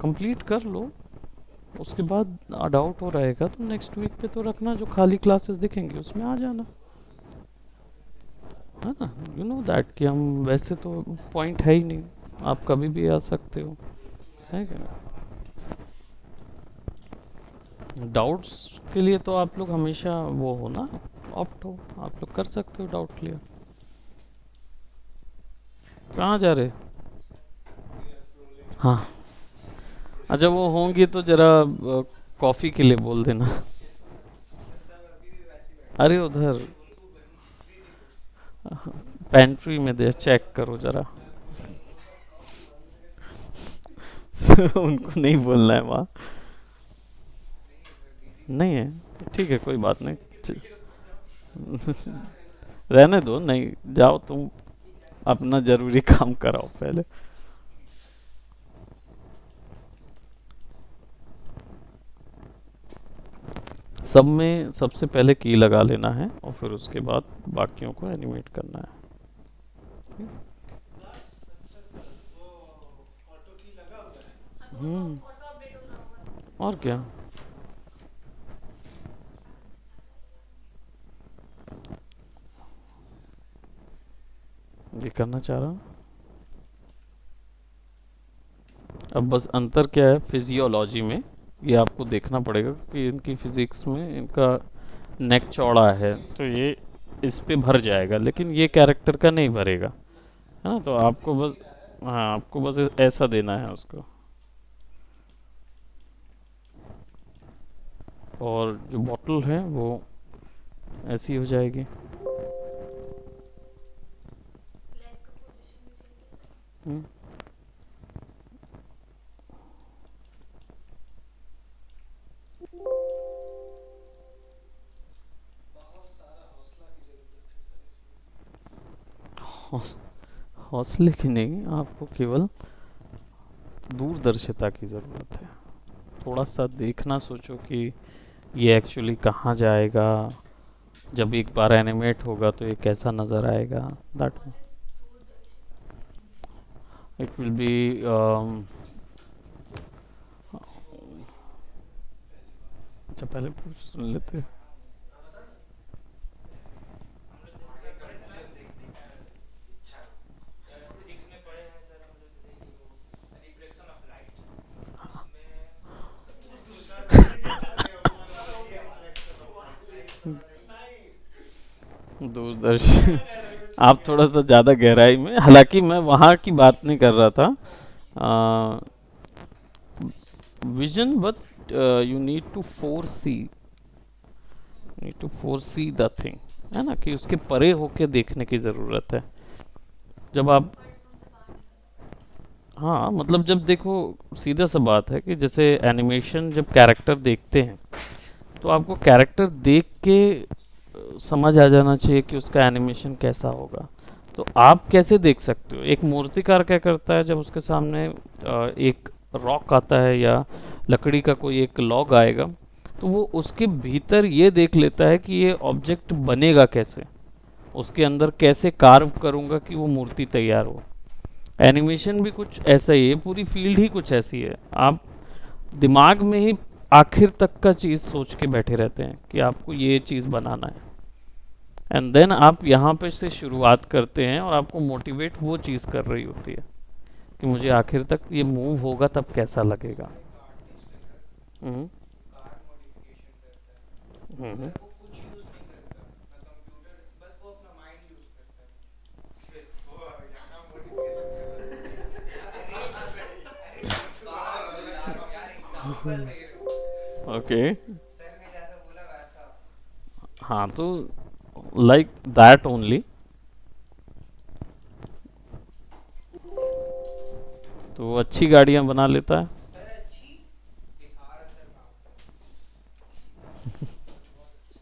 कंप्लीट कर लो, उसके बाद डाउट हो रहेगा तो नेक्स्ट वीक पे तो रखना, जो खाली क्लासेस दिखेंगी उसमें आ जाना, है ना। यू नो दैट कि हम वैसे तो पॉइंट है ही नहीं, आप कभी भी आ सकते हो, है क्या। डाउट्स के लिए तो आप लोग हमेशा वो हो ना, ऑप्ट हो, आप लोग कर सकते हो डाउट क्लियर। कहाँ जा रहे? हाँ, अच्छा वो होंगी तो जरा कॉफ़ी के लिए बोल देना। अरे उधर पेंट्री में दे, चेक करो जरा। उनको नहीं बोलना है वहाँ। नहीं है, ठीक है कोई बात नहीं। रहने दो, नहीं जाओ तुम, अपना जरूरी काम कराओ पहले। सब में सबसे पहले की लगा लेना है और फिर उसके बाद बाकियों को एनिमेट करना है। अब वो तो हम्म। ऑटो अपडेट हो रहा होगा सबके और क्या। ये करना चाह रहा हूँ। अब बस अंतर क्या है फिजियोलॉजी में, ये आपको देखना पड़ेगा कि इनकी फिजिक्स में इनका नेक चौड़ा है तो ये इस पे भर जाएगा, लेकिन ये कैरेक्टर का नहीं भरेगा, है ना। तो आपको बस, हाँ आपको बस ऐसा देना है उसको। और जो बॉटल है वो ऐसी हो जाएगी। लेग का पोजीशन भी चाहिए। हम्म। हौस- हौसले की नहीं, आपको केवल दूरदर्शिता की ज़रूरत है। थोड़ा सा देखना, सोचो कि ये एक्चुअली कहाँ जाएगा, जब एक बार एनिमेट होगा तो ये कैसा नज़र आएगा। दैट व्हाट इज दूरदर्शिता इंग्लिश क्या है इसका? इट विल बी अच्छा पहले पूछ सुन लेते हैं। हम लोग जैसे सर पढ़े थे ना, फिजिक्स में पढ़े हैं सर हम लोग, जैसे कि वो रिफ्लेक्शन ऑफ लाइट्स, उसमें दूरदर्शी आप थोड़ा सा ज़्यादा गहराई में, हालांकि मैं वहाँ की बात नहीं कर रहा था। Vision, but you need to foresee, need to foresee the thing, है ना, कि उसके परे होके देखने की ज़रूरत है। जब आप, कंफर्ट जोन से बाहर निकलना पड़ता हाँ मतलब जब देखो, सीधा सा बात है कि जैसे एनिमेशन जब कैरेक्टर देखते हैं तो आपको कैरेक्टर देख के समझ आ जाना चाहिए कि उसका एनिमेशन कैसा होगा। तो आप कैसे देख सकते हो, एक मूर्तिकार क्या करता है जब उसके सामने एक रॉक आता है या लकड़ी का कोई एक लॉग आएगा, तो वो उसके भीतर ये देख लेता है कि ये ऑब्जेक्ट बनेगा कैसे, उसके अंदर कैसे कार्व करूँगा कि वो मूर्ति तैयार हो। एनिमेशन भी कुछ ऐसा ही है, पूरी फील्ड ही कुछ ऐसी है। आप दिमाग में ही आखिर तक का चीज़ सोच के बैठे रहते हैं कि आपको ये चीज़ बनाना है, एंड देन आप यहाँ पे से शुरुआत करते हैं और आपको मोटिवेट वो चीज़ कर रही होती है कि मुझे आखिर तक ये मूव होगा तब कैसा लगेगा। हमारा एक आर्टिस्ट है सर, हम्म। वो कार मॉडिफिकेशन करता है। हम्म। सर वो कुछ यूज़ नहीं करता ना कंप्यूटर, बस वो अपना माइंड यूज़ करता है। वो यहाँ मॉडिफिकेशन कर रहा है। अरे कार तो यार यार एग्जांपल दे रहे हो, ओके। सर ने जैसा बोला वैसा। हाँ तो लाइक दैट ओनली। तो वो अच्छी गाड़ियाँ बना लेता है। सर अच्छी दिखा रहा सर मैं आपको, बहुत अच्छी।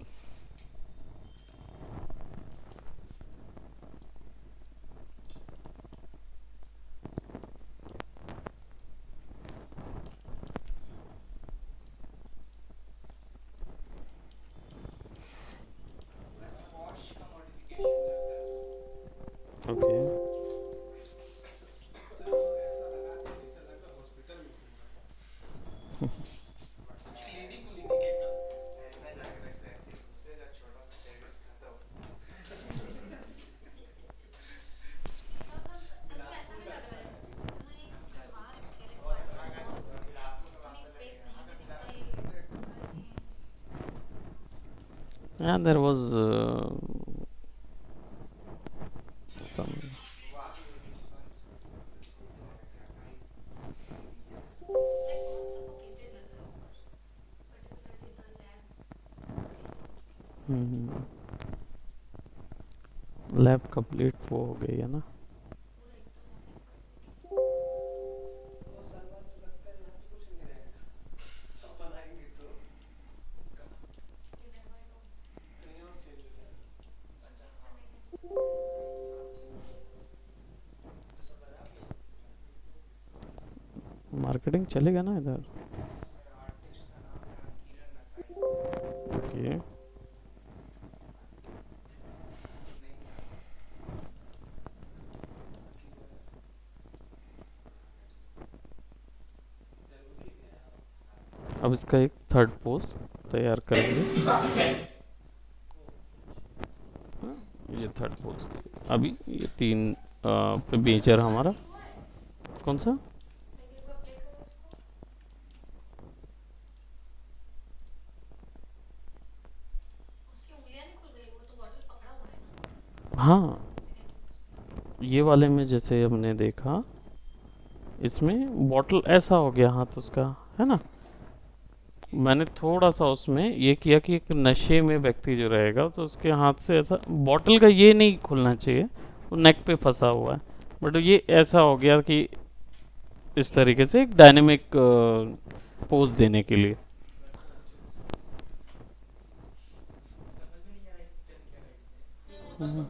बस पॉर्श का मॉडिफिकेशन करता है उसको। ओके। लेडी को लेके गया मैं जाके रख रहा, ऐसे घुसेगा छोटा सा टैलेंट खत्म। है। और सच में ऐसा नहीं लग रहा है जितना ये बाहर खेले पार्ट्स और उतनी स्पेस नहीं थी जितना ये कर दिए हैं। And there was some, lab complete वो हो गई है ना। पूरा एकदम दो साल बाद तो लगता है यहाँ तो कुछ नहीं रहेगा, अपन आएंगे तो यू नेवर नो। कहीं और चेंज हो जाएगा। अच्छा नहीं मार्केटिंग चलेगा ना इधर। आर्टिस्ट का नाम है किरण नकाई। ओके। जरूरी है। अब इसका एक थर्ड पोज तैयार करेंगे। हाँ, ये थर्ड पोज। अभी ये तीन पे मेजर हमारा कौन सा। एक बार प्ले करो उसको। उसकी उंगलियां नहीं खुल गई, वो तो बॉटल पकड़ा हुआ है ना हाँ, सेकंड। ये वाले में जैसे हमने देखा, इसमें बॉटल ऐसा हो गया हाथ उसका, है ना। मैंने थोड़ा सा उसमें ये किया कि एक नशे में व्यक्ति जो रहेगा तो उसके हाथ से ऐसा बॉटल का ये नहीं खुलना चाहिए, वो नेक पे फंसा हुआ है, बट ये ऐसा हो गया कि इस तरीके से एक डायनेमिक पोज देने के लिए। समझ में नहीं आ रहा है कि चल क्या रहा है इसमें। हम्म,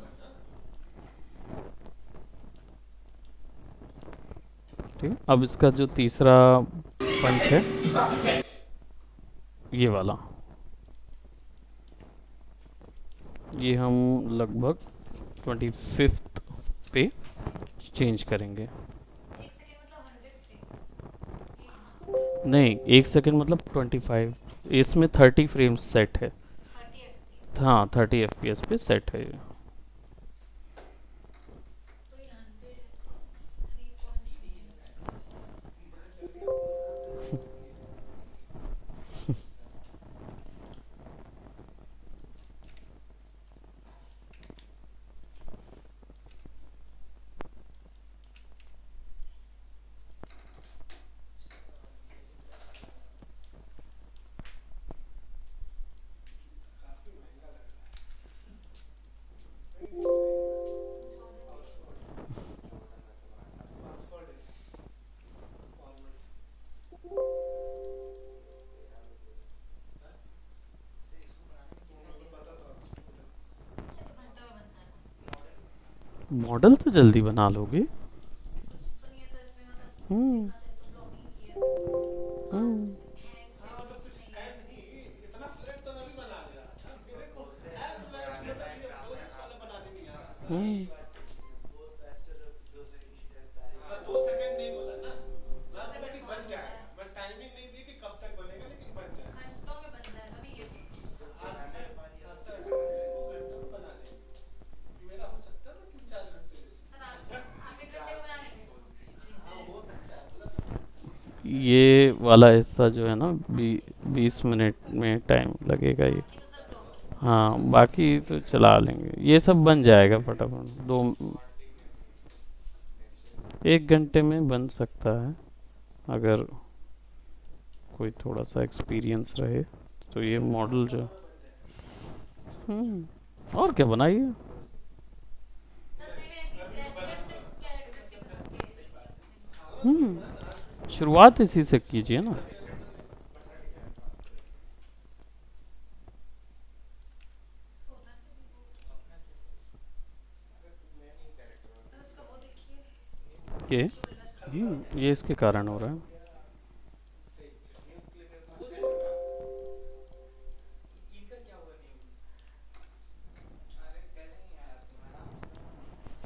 ठीक है। अब इसका जो तीसरा पंच है, ये वाला, ये हम लगभग 25th पे चेंज करेंगे। एक सेकंड मतलब 100 फ्रेम्स ये हाँ नहीं, 1 सेकंड मतलब 25। इसमें 30 फ्रेम्स सेट है। 30 एफपीएस। हाँ, 30 एफपीएस पे सेट है ये। तो ये 100 है तो 3 पॉइंट मैं डर गया, फोन कहाँ पे रख दिया। काफी महंगा लग रहा है। नहीं नहीं सही है। ऑक्सफोर्ड है। ऑलमोस्ट से इसको बनाने में कितना दिन पता था ऑक्सफोर्ड है। ये तो घंटा में बन जाएगा। मॉडल तो जल्दी बना लोगे। कुछ तो नहीं है सर इसमें, मतलब हम्म। देखा जाए तो ब्लॉगिंग की है उसको। हम्म। हैंड्स हाँ मतलब कुछ कुछ नहीं है है। नहीं, इतना फ्लैट तो मैं भी बना ले रहा था, मेरे को है फ्लैट मतलब ये पोलिश वाला बनाने नहीं आ रहा था। हम्म। हाँ 2 सेकंड नहीं बोला ना, मैं बोला कि बन जाएगा, मैं टाइमिंग नहीं दी कि कब तक बनेगा, लेकिन बन जाएगा। घंटों में बन जाएगा अभी ये। आज तक 2 घंटों में बना ले, कि मेरा हो सकता है ना 3-4 घंटे जैसे। सर आप 1 घंटे में बना लेंगे इसको? हाँ हो सकता है, बोला तो। ये वाला हिस्सा जो है ना, 20 मिनट में टाइम लगेगा ये। बाकी तो सर ब्लॉगिंग। हाँ, बाकी तो चला लेंगे, ये सब बन जाएगा फटाफट। 1 घंटे में बन सकता है अगर कोई थोड़ा सा एक्सपीरियंस रहे तो। ये मॉडल जो और क्या बनाइए। सर सही में एटलीस्ट एसएफ से कैरेक्टर से बना के। शुरुआत इसी से कीजिए ना। इसको उधर से भी वो सर उसका वो देखिए के शोल्डर। ये इसके कारण हो रहा है। इनका क्या हुआ नहीं? अरे करेंगे यार, तुम आराम से।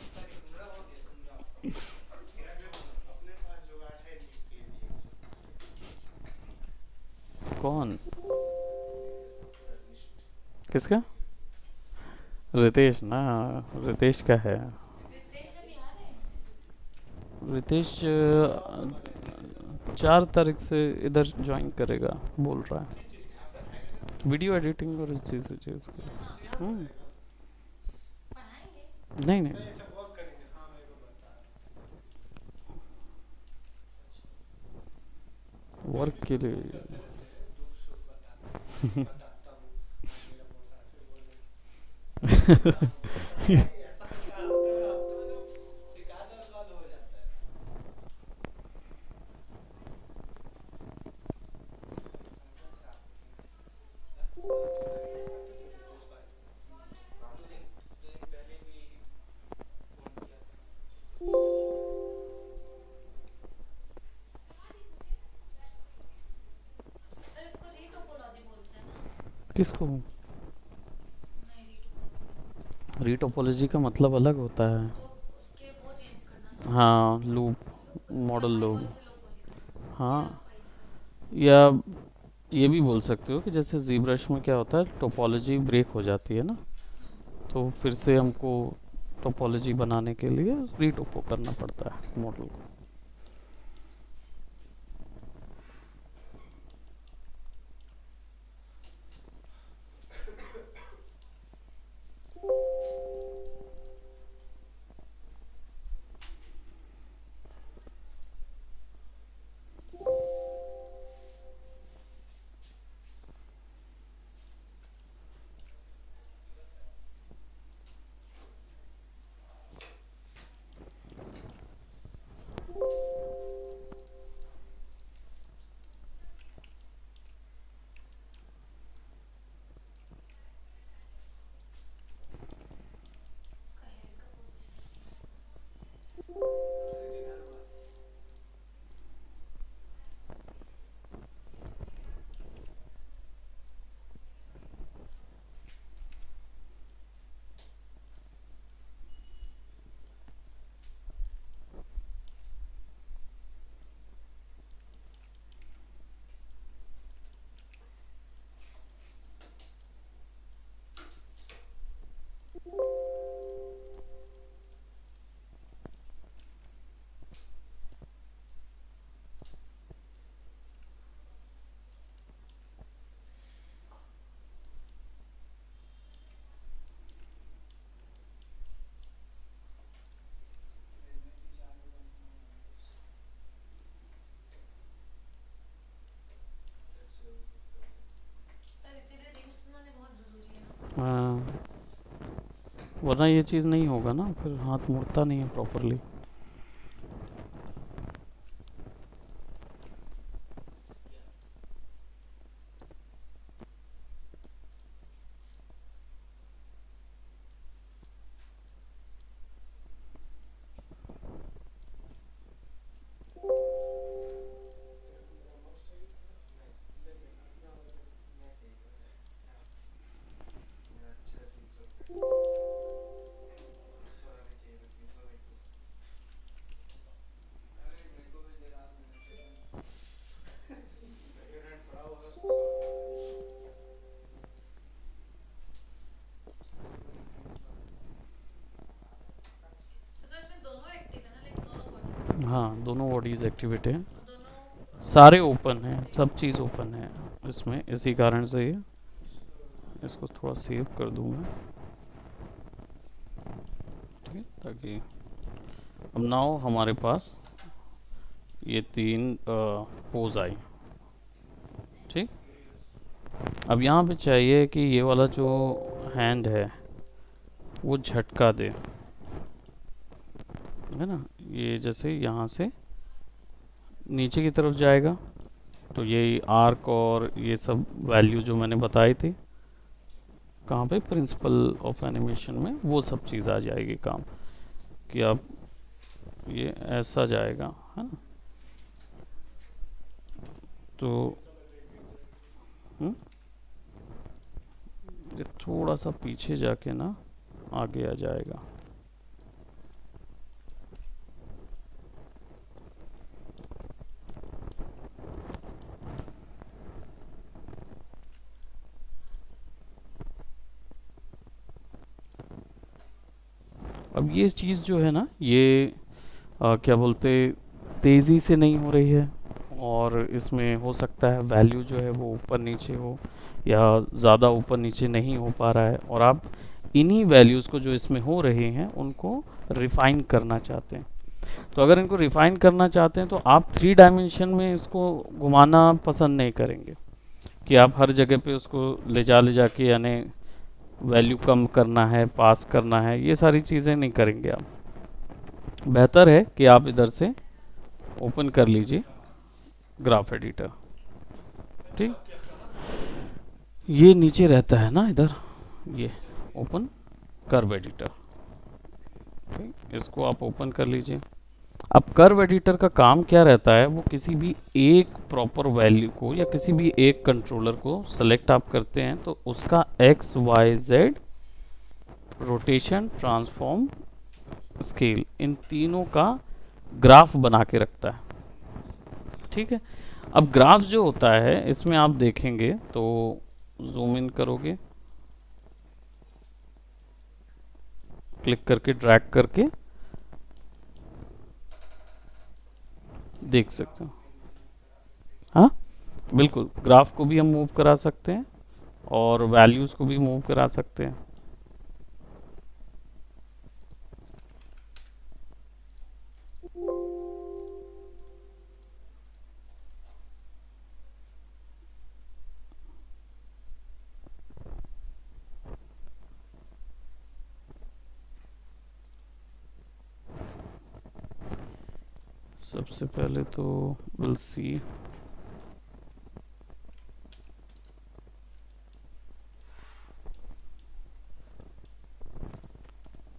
सॉरी, तुम्हारा हो गया, तुम जाओ। मेरा भी हो गया। अपने पास जुगाड़ है नहीं के लिए। कौन? किसका? रितेश ना। रितेश का है। रितेश अभी आ रहे हैं। रितेश 4 तारीख से इधर ज्वाइन करेगा बोल रहा है। किस चीज़ के? हाँ सर, वीडियो एडिटिंग और इस चीज़ की। हम्म, पढ़ाएंगे। नहीं नहीं नहीं, अच्छा वर्क करेंगे, हाँ मेरे को बता। वर्क के लिए। दुख सुख बताता हूँ, मेरा बहुत सासे बोल रहे हैं। किसको? नहीं रीटोपोलॉजी रीटोपोलॉजी का मतलब अलग होता है। तो उसके वो चेंज करना ना हाँ, लूप, मतलब मॉडल हाई लूप। वाले से लो वाले या हाँ, वाइस वर्सा। या ये भी बोल सकते हो कि जैसे ZBrush में क्या होता है, टोपोलॉजी ब्रेक हो जाती है ना, तो फिर से हमको टोपोलॉजी बनाने के लिए रीटोपो करना पड़ता है मॉडल को। उसका हेड का पोजीशन लेकिन हर बस सर इसीलिए रिंग्स बनाने बहुत ज़रूरी है ना। हाँ, वरना ये चीज़ नहीं होगा ना, फिर हाथ मुड़ता नहीं है प्रॉपरली। तो इसमें दोनों एक्टिव है ना, लाइक दोनों बॉडी हाँ, दोनों बॉडीज एक्टिवेट हैं, दोनों सारे ओपन हैं, सब चीज़ ओपन है इसमें, इसी कारण से ये इसको थोड़ा सेव कर दूँ मैं, ठीक है, ताकि अब नाउ हमारे पास ये 3 पोज आई, ठीक। अब यहाँ पे चाहिए कि ये वाला जो हैंड है वो झटका दे, है ना, ये जैसे यहाँ से नीचे की तरफ जाएगा तो ये आर्क और ये सब वैल्यू जो मैंने बताई थी कहाँ पे, प्रिंसिपल ऑफ एनिमेशन में, वो सब चीज़ आ जाएगी काम, कि अब ये ऐसा जाएगा, है ना, तो ये थोड़ा सा पीछे जाके ना आगे आ जाएगा। अब ये चीज़ जो है ना, ये क्या बोलते, तेज़ी से नहीं हो रही है, और इसमें हो सकता है वैल्यू जो है वो ऊपर नीचे हो, या ज़्यादा ऊपर नीचे नहीं हो पा रहा है, और आप इन्हीं वैल्यूज़ को जो इसमें हो रहे हैं उनको रिफ़ाइन करना चाहते हैं। तो अगर इनको रिफ़ाइन करना चाहते हैं तो आप 3 डायमेंशन में इसको घुमाना पसंद नहीं करेंगे, कि आप हर जगह पे उसको ले जा के यानी वैल्यू कम करना है, पास करना है, ये सारी चीज़ें नहीं करेंगे आप। बेहतर है कि आप इधर से ओपन कर लीजिए ग्राफ एडिटर, ठीक। ये नीचे रहता है ना इधर, ये ओपन कर्व एडिटर, ठीक, इसको आप ओपन कर लीजिए। अब कर्व एडिटर का काम क्या रहता है, वो किसी भी एक प्रॉपर वैल्यू को या किसी भी एक कंट्रोलर को सेलेक्ट आप करते हैं तो उसका X Y Z rotation transform scale इन तीनों का ग्राफ बना के रखता है। ठीक है, अब ग्राफ जो होता है इसमें आप देखेंगे तो जूम इन करोगे, क्लिक करके ड्रैग करके देख सकते हो। हाँ बिल्कुल, ग्राफ को भी हम मूव करा सकते हैं और वैल्यूज़ को भी मूव करा सकते हैं। सबसे पहले तो विल सी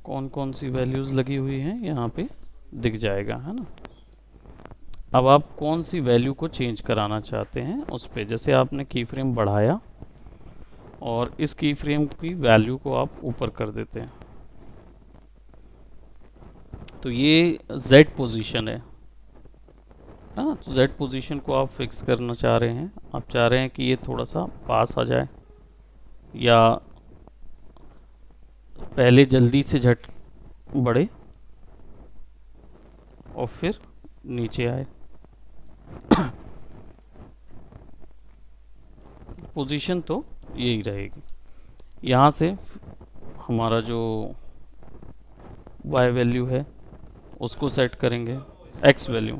कौन कौन सी वैल्यूज़ लगी हुई हैं, यहाँ पे दिख जाएगा, है ना। अब आप कौन सी वैल्यू को चेंज कराना चाहते हैं उस पे, जैसे आपने की फ्रेम बढ़ाया और इस की फ्रेम की वैल्यू को आप ऊपर कर देते हैं तो ये Z पोजीशन है। हाँ, तो Z पोजीशन को आप फिक्स करना चाह रहे हैं, आप चाह रहे हैं कि ये थोड़ा सा पास आ जाए या पहले जल्दी से झट बढ़े और फिर नीचे आए। पोजीशन तो यही रहेगी। यहाँ से हमारा जो y वैल्यू है उसको सेट करेंगे, x वैल्यू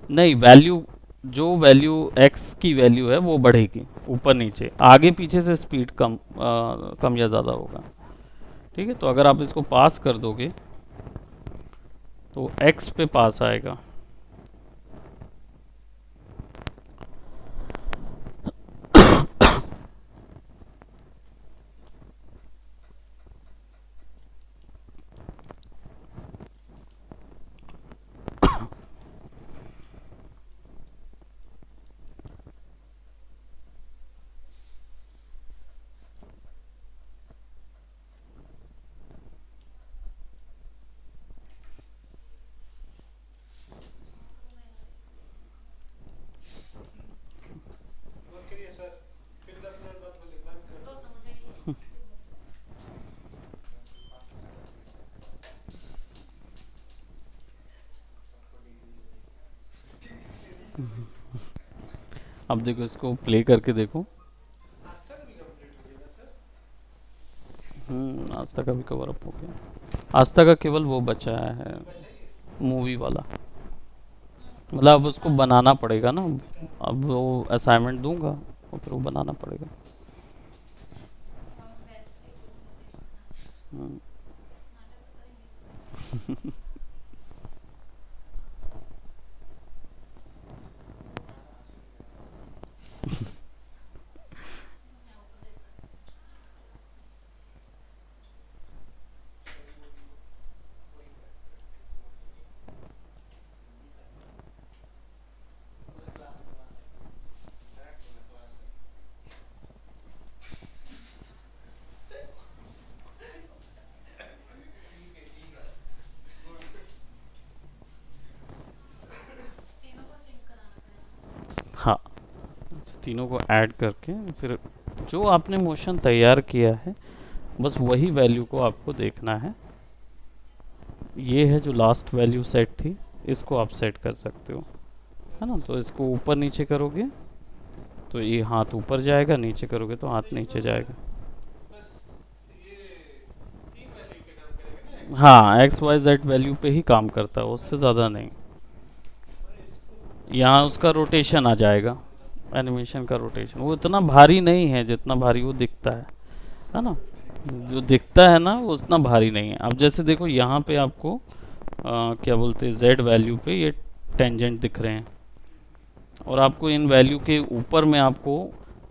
नहीं, वैल्यू जो वैल्यू x की वैल्यू है वो बढ़ेगी ऊपर नीचे, आगे पीछे से स्पीड कम या ज़्यादा होगा। ठीक है, तो अगर आप इसको पास कर दोगे तो x पे पास आएगा। वर्क करिए सर, फिर 10 मिनट बाद बोले बंद कर तो समझेंगे। अब देखो, इसको प्ले करके देखो। आस्था का भी कंप्लीट हो गया सर। आस्था का भी कवर अप हो गया। आस्था का केवल वो बचा है मूवी वाला, मतलब अब उसको बनाना पड़ेगा ना। अब वो असाइनमेंट दूंगा और फिर वो बनाना पड़ेगा। हम बैच के जो मुझे देखना हम्म, नाटक तो करेंगे। मैं opposite तीनों को सिंक कराना पड़ेगा। हाँ, तीनों को ऐड करके फिर जो आपने मोशन तैयार किया है बस वही वैल्यू को आपको देखना है। ये है जो लास्ट वैल्यू सेट थी, इसको आप सेट कर सकते हो, है ना। तो इसको ऊपर नीचे करोगे तो ये हाथ ऊपर जाएगा, नीचे करोगे तो हाथ नीचे जाएगा। बस ये 3 वैल्यू पे काम करेगा ना। हाँ, एक्स वाई जेड वैल्यू पे ही काम करता है, उससे ज़्यादा नहीं। यहाँ उसका रोटेशन आ जाएगा, एनिमेशन का रोटेशन। वो इतना भारी नहीं है जितना भारी वो दिखता है ना। जो दिखता है ना वो उतना भारी नहीं है। अब जैसे देखो यहाँ पे आपको क्या बोलते हैं, जेड वैल्यू पे ये टेंजेंट दिख रहे हैं और आपको इन वैल्यू के ऊपर में आपको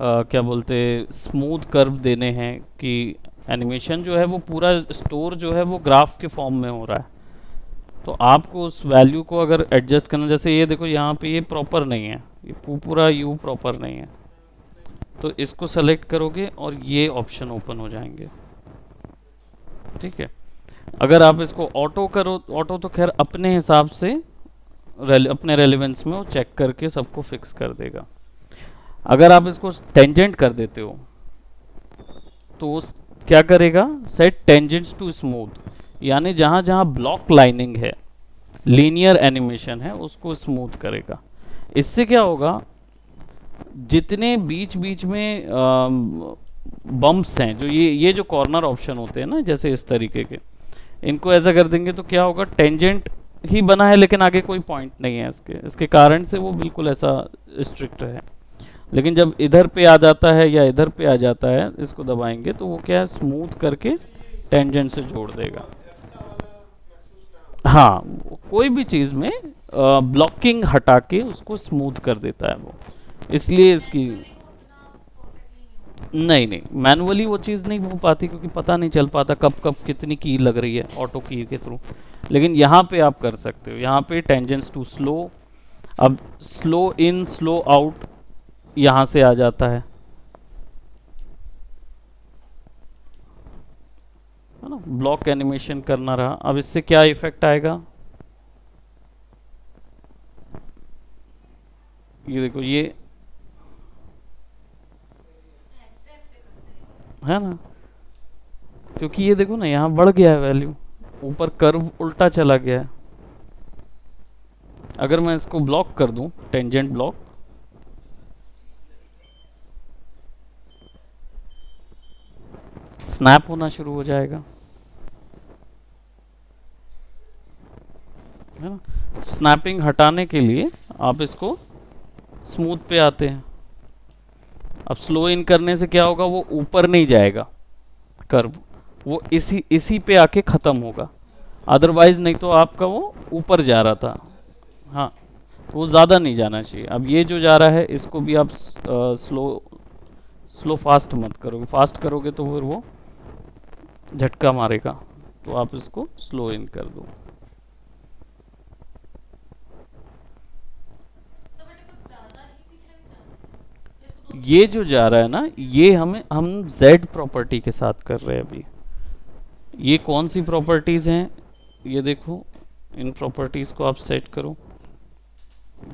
क्या बोलते हैं, स्मूथ कर्व देने हैं कि एनिमेशन जो है वो पूरा स्टोर जो है वो ग्राफ के फॉर्म में हो रहा तो आपको उस वैल्यू को अगर एडजस्ट करना, जैसे ये देखो यहाँ पे ये प्रॉपर नहीं है, ये पूरा यू प्रॉपर नहीं है, तो इसको सेलेक्ट करोगे और ये ऑप्शन ओपन हो जाएंगे। ठीक है, अगर आप इसको ऑटो करो, ऑटो तो खैर अपने हिसाब से अपने रेलेवेंस में वो चेक करके सबको फिक्स कर देगा। अगर आप इसको टेंजेंट कर देते हो तो क्या करेगा, सेट टेंजेंट्स टू स्मूथ, यानी जहां जहां ब्लॉक लाइनिंग है, लीनियर एनिमेशन है, उसको स्मूथ करेगा। इससे क्या होगा, जितने बीच बीच में बम्प्स हैं, जो ये जो कॉर्नर ऑप्शन होते हैं ना, जैसे इस तरीके के, इनको ऐसा कर देंगे तो क्या होगा, टेंजेंट ही बना है लेकिन आगे कोई पॉइंट नहीं है इसके कारण से वो बिल्कुल ऐसा स्ट्रिक्ट है। लेकिन जब इधर पे आ जाता है या इधर पे आ जाता है, इसको दबाएंगे तो वो क्या है, स्मूथ करके टेंजेंट से जोड़ देगा। हाँ, कोई भी चीज़ में ब्लॉकिंग हटा के उसको स्मूथ कर देता है वो, इसलिए इसकी नहीं नहीं मैनुअली वो चीज़ नहीं हो पाती, क्योंकि पता नहीं चल पाता कब कब कितनी की लग रही है ऑटो की के थ्रू। लेकिन यहाँ पे आप कर सकते हो, यहाँ पे टेंजेंट्स टू स्लो, अब स्लो इन स्लो आउट यहाँ से आ जाता है ना। ब्लॉक एनिमेशन करना रहा, अब इससे क्या इफेक्ट आएगा, ये देखो, ये है ना, क्योंकि ये देखो ना यहाँ बढ़ गया है वैल्यू, ऊपर कर्व उल्टा चला गया है। अगर मैं इसको ब्लॉक कर दूं, टेंजेंट ब्लॉक, स्नैप होना शुरू हो जाएगा, है ना। स्नैपिंग हटाने के लिए आप इसको स्मूथ पे आते हैं। अब स्लो इन करने से क्या होगा, वो ऊपर नहीं जाएगा कर्व, वो इसी पे आके ख़त्म होगा, अदरवाइज नहीं तो आपका वो ऊपर जा रहा था। हाँ, तो वो ज़्यादा नहीं जाना चाहिए। अब ये जो जा रहा है इसको भी आप स्लो फास्ट मत करोगे, फास्ट करोगे तो फिर वो झटका मारेगा, तो आप इसको स्लो इन कर दो। ये जो जा रहा है ना, ये हम Z प्रॉपर्टी के साथ कर रहे हैं अभी। ये कौन सी प्रॉपर्टीज़ हैं, ये देखो, इन प्रॉपर्टीज़ को आप सेट करो,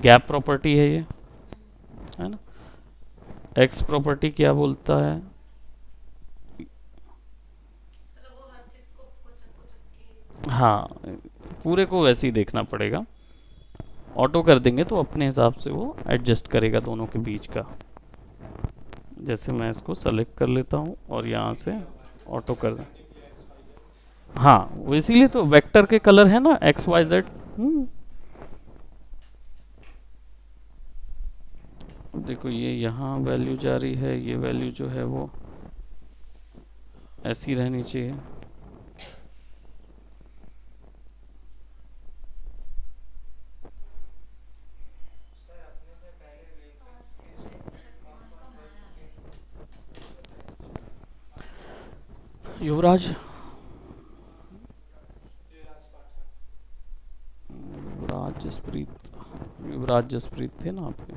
गैप प्रॉपर्टी है ये, है ना। X प्रॉपर्टी क्या बोलता है, हाँ, पूरे को वैसे ही देखना पड़ेगा। ऑटो कर देंगे तो अपने हिसाब से वो एडजस्ट करेगा दोनों के बीच का। जैसे मैं इसको सेलेक्ट कर लेता हूँ और यहाँ से ऑटो कर दें, हाँ, वो इसीलिए तो वेक्टर के कलर है ना, एक्स वाई जेड। देखो ये यहाँ वैल्यू जा रही है, ये वैल्यू जो है वो ऐसी रहनी चाहिए। युवराज युवराज जसप्रीत थे ना आपके।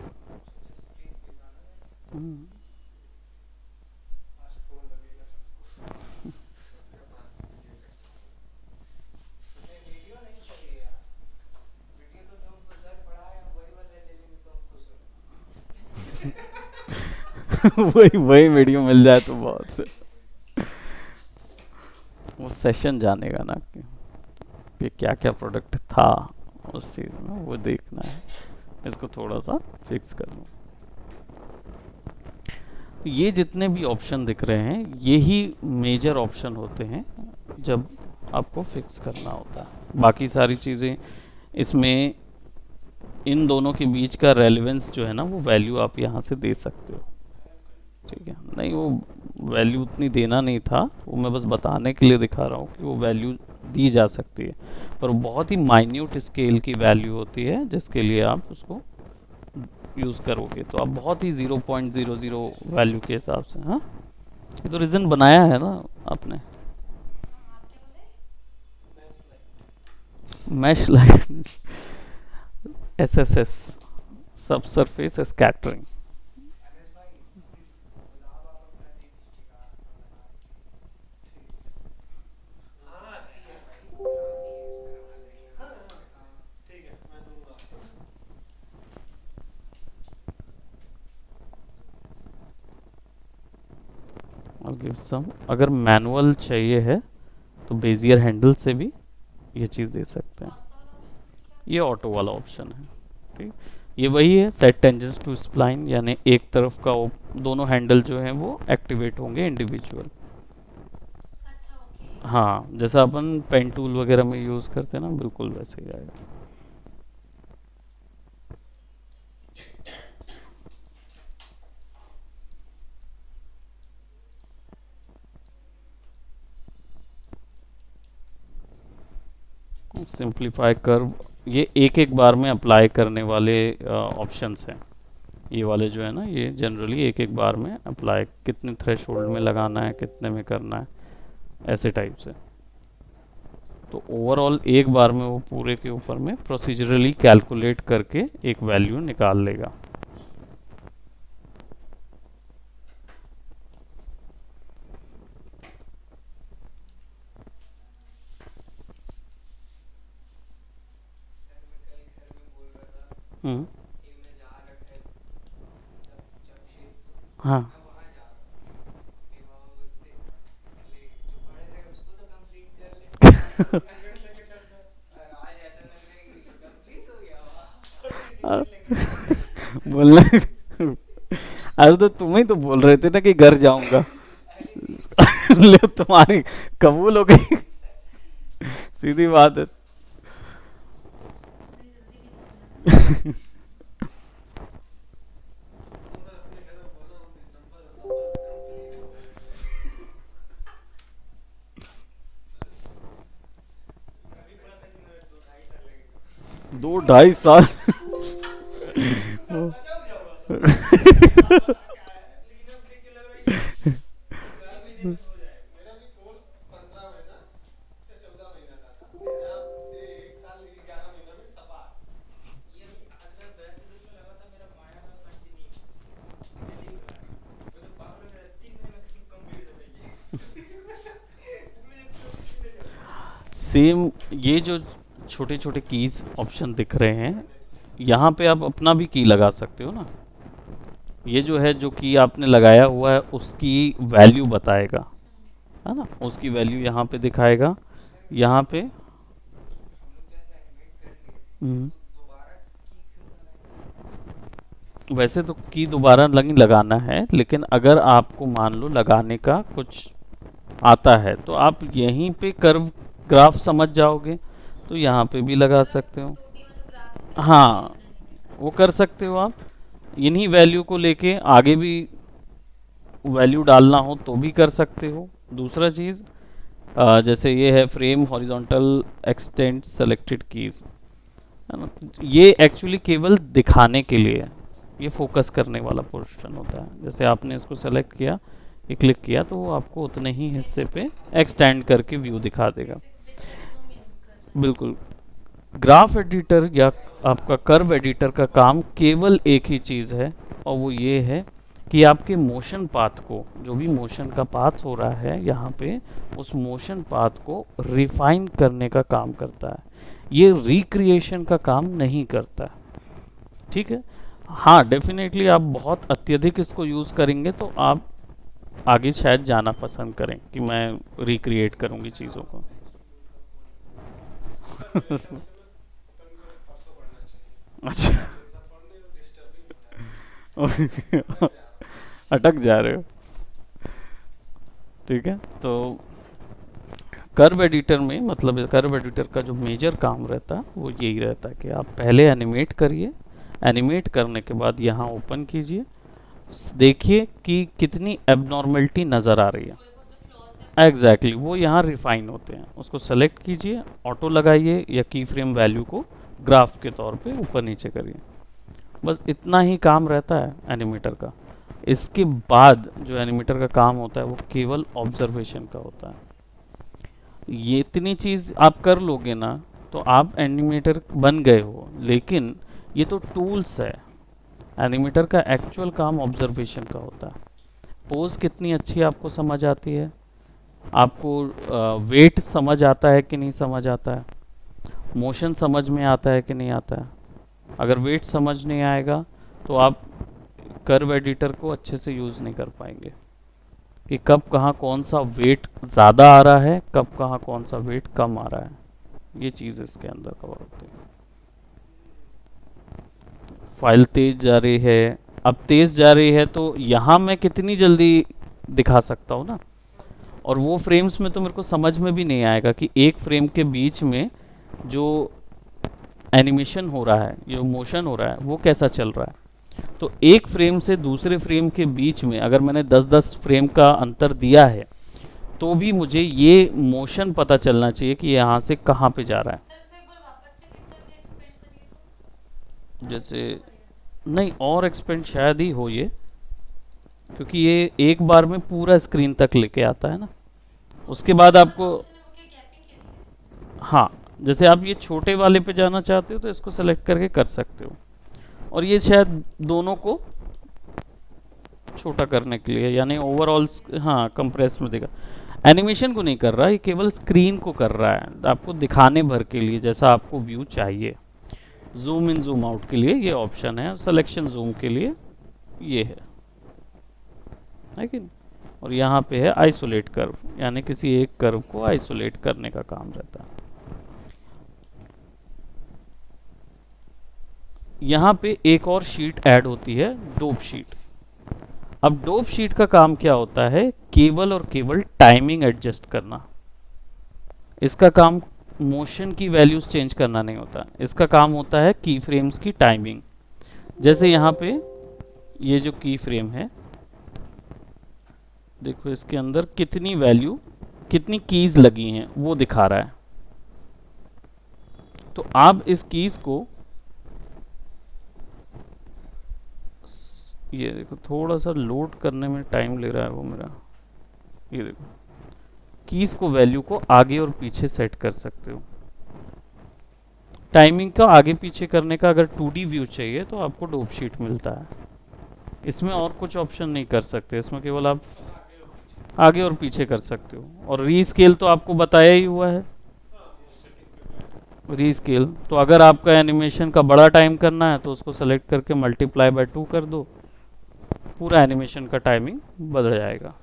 वही वीडियो मिल जाए तो बहुत से, वो सेशन जानेगा ना कि क्या क्या प्रोडक्ट था उस चीज़ में, वो देखना है। इसको थोड़ा सा फिक्स कर लूँ। ये जितने भी ऑप्शन दिख रहे हैं, यही मेजर ऑप्शन होते हैं जब आपको फिक्स करना होता है। बाकी सारी चीज़ें इसमें, इन दोनों के बीच का रेलेवेंस जो है ना, वो वैल्यू आप यहाँ से दे सकते हो। ठीक है, नहीं वो वैल्यू उतनी देना नहीं था, वो मैं बस बताने के लिए दिखा रहा हूँ कि वो वैल्यू दी जा सकती है, पर बहुत ही माइन्यूट स्केल की वैल्यू होती है जिसके लिए आप उसको यूज़ करोगे तो आप बहुत ही 0.00 वैल्यू के हिसाब से। हाँ, ये तो रीज़न बनाया है ना आपने, मैश लाइन, एसएसएस, सब सरफेस स्कैटरिंग। एनएस भाई गुलाब आप अपना देख लीजिएगा आसमान लगा ठीक हाँ ठीक है भाई गुलाब ही है इसमें हाँ ठीक है मैं दूंगा I'll give some, अगर मैनुअल चाहिए है तो बेजियर हैंडल से भी ये चीज़ दे सकते हैं। कौन सा वाला ऑप्शन क्या? ये ऑटो वाला ऑप्शन है। ठीक, ये वही है सेट टेंजेंट्स टू स्प्लाइन, यानी एक तरफ का दोनों हैंडल जो हैं वो एक्टिवेट होंगे इंडिविजुअल। अच्छा ओके। हाँ, जैसा अपन पेन टूल वगैरह में यूज़ करते हैं ना, बिल्कुल वैसे ही आएगा। सिंप्लीफाई कर्व, ये एक एक बार में अप्लाई करने वाले ऑप्शंस हैं। ये वाले जो है ना, ये जनरली एक एक बार में अप्लाई, कितने थ्रेशोल्ड में लगाना है, कितने में करना है, ऐसे टाइप से। तो ओवरऑल एक बार में वो पूरे के ऊपर में प्रोसीजरली कैलकुलेट करके एक वैल्यू निकाल लेगा। सर मैं कल घर में बोल रहा था हम्म। कि मैं जा रहा है जमशेदपुर हाँ। मैं वहाँ जा रहा हूँ फिर वहाँ बोलते ले जो पढ़े थे उसको तो कंप्लीट कर ले कंप्लीट लेके चल रहा है आज ऐसा लग रहा है कि कंप्लीट हो गया वाह सर्टिफिकेट लेके बोलना आज तो तुम ही तो बोल रहे थे ना कि घर जाऊंगा। ले तुम्हारी कबूल हो गई। सीधी बात है। इतनी जल्दी भी नहीं होना। मैं अपने घर में बोला हूँ दिसंबर कंप्लीट हो गया अभी पता था कि मैं 2 ढाई साल लगेगा 2 ढाई साल। मजा हो जाऊंगा लेकिन अब देख के लग रहा है 4 महीने में हो जाएगा मेरा भी कोर्स 15 महीना से 14 महीना का था मेरा 1 साल 11 महीना में सपा ये अभी अगर वैसे दिन में लगा था मेरा माया का कंटिन्यू दिल्ली में मैं तो पागल हो गया 3 महीने में कंप्लीट हो गई मुझे नहीं जाता सेम, ये जो छोटे छोटे कीज ऑप्शन दिख रहे हैं, यहाँ पे आप अपना भी की लगा सकते हो ना। ये जो है, जो की आपने लगाया हुआ है उसकी वैल्यू बताएगा, है ना, उसकी वैल्यू यहाँ पे दिखाएगा। यहाँ पे हम लोग कैसे एनिमेट कर लिए हम्म, दोबारा की क्यों लगाए वैसे तो की दोबारा नहीं लगाना है, लेकिन अगर आपको मान लो लगाने का कुछ आता है तो आप यहीं पे कर्व ग्राफ समझ जाओगे, तो यहाँ पे भी लगा सकते हो। 2D वाला ग्राफ हाँ, वो कर सकते हो आप। इन्हीं वैल्यू को लेके आगे भी वैल्यू डालना हो तो भी कर सकते हो। दूसरा चीज़, जैसे ये है frame horizontal extend selected keys, है ना, ये एक्चुअली केवल दिखाने के लिए है, ये फोकस करने वाला पोर्शन होता है। जैसे आपने इसको सेलेक्ट किया, ये क्लिक किया, तो वो आपको उतने ही हिस्से पे एक्सटेंड करके व्यू दिखा देगा। बेसिकली जूम इन कर बिल्कुल। ग्राफ एडिटर या आपका कर्व एडिटर का काम केवल एक ही चीज़ है, और वो ये है कि आपके मोशन पाथ को, जो भी मोशन का पाथ हो रहा है यहाँ पे, उस मोशन पाथ को रिफाइन करने का काम करता है। ये रिक्रिएशन का काम नहीं करता है। ठीक है। हाँ, डेफिनेटली आप बहुत अत्यधिक इसको यूज़ करेंगे तो आप आगे शायद जाना पसंद करें कि मैं रिक्रिएट करूँगी चीज़ों को। परसों पढ़ना चाहिए अच्छा। सब पढ़ने में डिस्टर्बिंग हो रहा है अटक जा रहे हो। ठीक है। तो कर्व एडिटर में, मतलब कर्व एडिटर का जो मेजर काम रहता है वो यही रहता है कि आप पहले एनिमेट करिए, एनिमेट करने के बाद यहाँ ओपन कीजिए, देखिए कि कितनी एबनॉर्मलिटी नज़र आ रही है। थोड़े बहुत जो फ्लॉज है एग्जैक्टली वो यहाँ रिफाइन होते हैं, उसको सेलेक्ट कीजिए, ऑटो लगाइए या की फ्रेम वैल्यू को ग्राफ के तौर पे ऊपर नीचे करिए। बस इतना ही काम रहता है एनिमेटर का। इसके बाद जो एनिमेटर का काम होता है वो केवल ऑब्जर्वेशन का होता है। ये इतनी चीज़ आप कर लोगे ना, तो आप एनिमेटर बन गए हो, लेकिन ये तो टूल्स है। एनिमेटर का एक्चुअल काम ऑब्जर्वेशन का होता है। पोज कितनी अच्छी आपको समझ आती है, आपको वेट समझ आता है कि नहीं समझ आता है, मोशन समझ में आता है कि नहीं आता है। अगर वेट समझ नहीं आएगा तो आप कर्व एडिटर को अच्छे से यूज़ नहीं कर पाएंगे कि कब कहाँ कौन सा वेट ज़्यादा आ रहा है, कब कहाँ कौन सा वेट कम आ रहा है। ये चीज़ इसके अंदर कवर होती है। फाइल तेज जा रही है, अब तेज जा रही है तो यहाँ मैं कितनी जल्दी दिखा सकता हूँ ना, और वो फ्रेम्स में तो मेरे को समझ में भी नहीं आएगा कि एक फ्रेम के बीच में जो एनिमेशन हो रहा है, जो मोशन हो रहा है, वो कैसा चल रहा है। तो एक फ्रेम से दूसरे फ्रेम के बीच में अगर मैंने 10-10 फ्रेम का अंतर दिया है तो भी मुझे ये मोशन पता चलना चाहिए कि यहाँ से कहाँ पे जा रहा है। सर इसको एक बार वापस से क्लिक करके एक्सपेंड करिए तो जैसे नहीं, और एक्सपेंड शायद ही हो ये, क्योंकि ये एक बार में पूरा स्क्रीन तक लेके आता है ना। उसके बाद आपको, उसने वो क्या गैपिंग के लिए हाँ, जैसे आप ये छोटे वाले पे जाना चाहते हो तो इसको सेलेक्ट करके कर सकते हो, और ये शायद दोनों को छोटा करने के लिए, यानी ओवरऑल हाँ कंप्रेस में देगा। एनिमेशन को नहीं कर रहा, ये केवल स्क्रीन को कर रहा है, आपको दिखाने भर के लिए जैसा आपको व्यू चाहिए। जूम इन जूम आउट के लिए ये ऑप्शन है, सिलेक्शन जूम के लिए ये है कि नहीं? और यहाँ पे है आइसोलेट कर्व, यानी किसी एक कर्व को आइसोलेट करने का काम रहता है। यहाँ पे एक और शीट ऐड होती है, डोप शीट। अब डोप शीट का काम क्या होता है, केवल और केवल टाइमिंग एडजस्ट करना। इसका काम मोशन की वैल्यूज चेंज करना नहीं होता, इसका काम होता है की फ्रेम्स की टाइमिंग। जैसे यहाँ पे ये जो की फ्रेम है, देखो इसके अंदर कितनी वैल्यू, कितनी कीज लगी हैं वो दिखा रहा है। तो आप इस कीज को, ये देखो थोड़ा सा लोड करने में टाइम ले रहा है वो मेरा, ये देखो कीज को, वैल्यू को आगे और पीछे सेट कर सकते हो। टाइमिंग का आगे पीछे करने का अगर 2D व्यू चाहिए तो आपको डोप शीट मिलता है। इसमें और कुछ ऑप्शन नहीं कर सकते, इसमें केवल आप आगे और पीछे कर सकते हो। और रीस्केल तो आपको बताया ही हुआ है। रीस्केल तो अगर आपका एनिमेशन का बड़ा टाइम करना है तो उसको सेलेक्ट करके मल्टीप्लाई बाय 2 कर दो, पूरा एनिमेशन का टाइमिंग बदल जाएगा।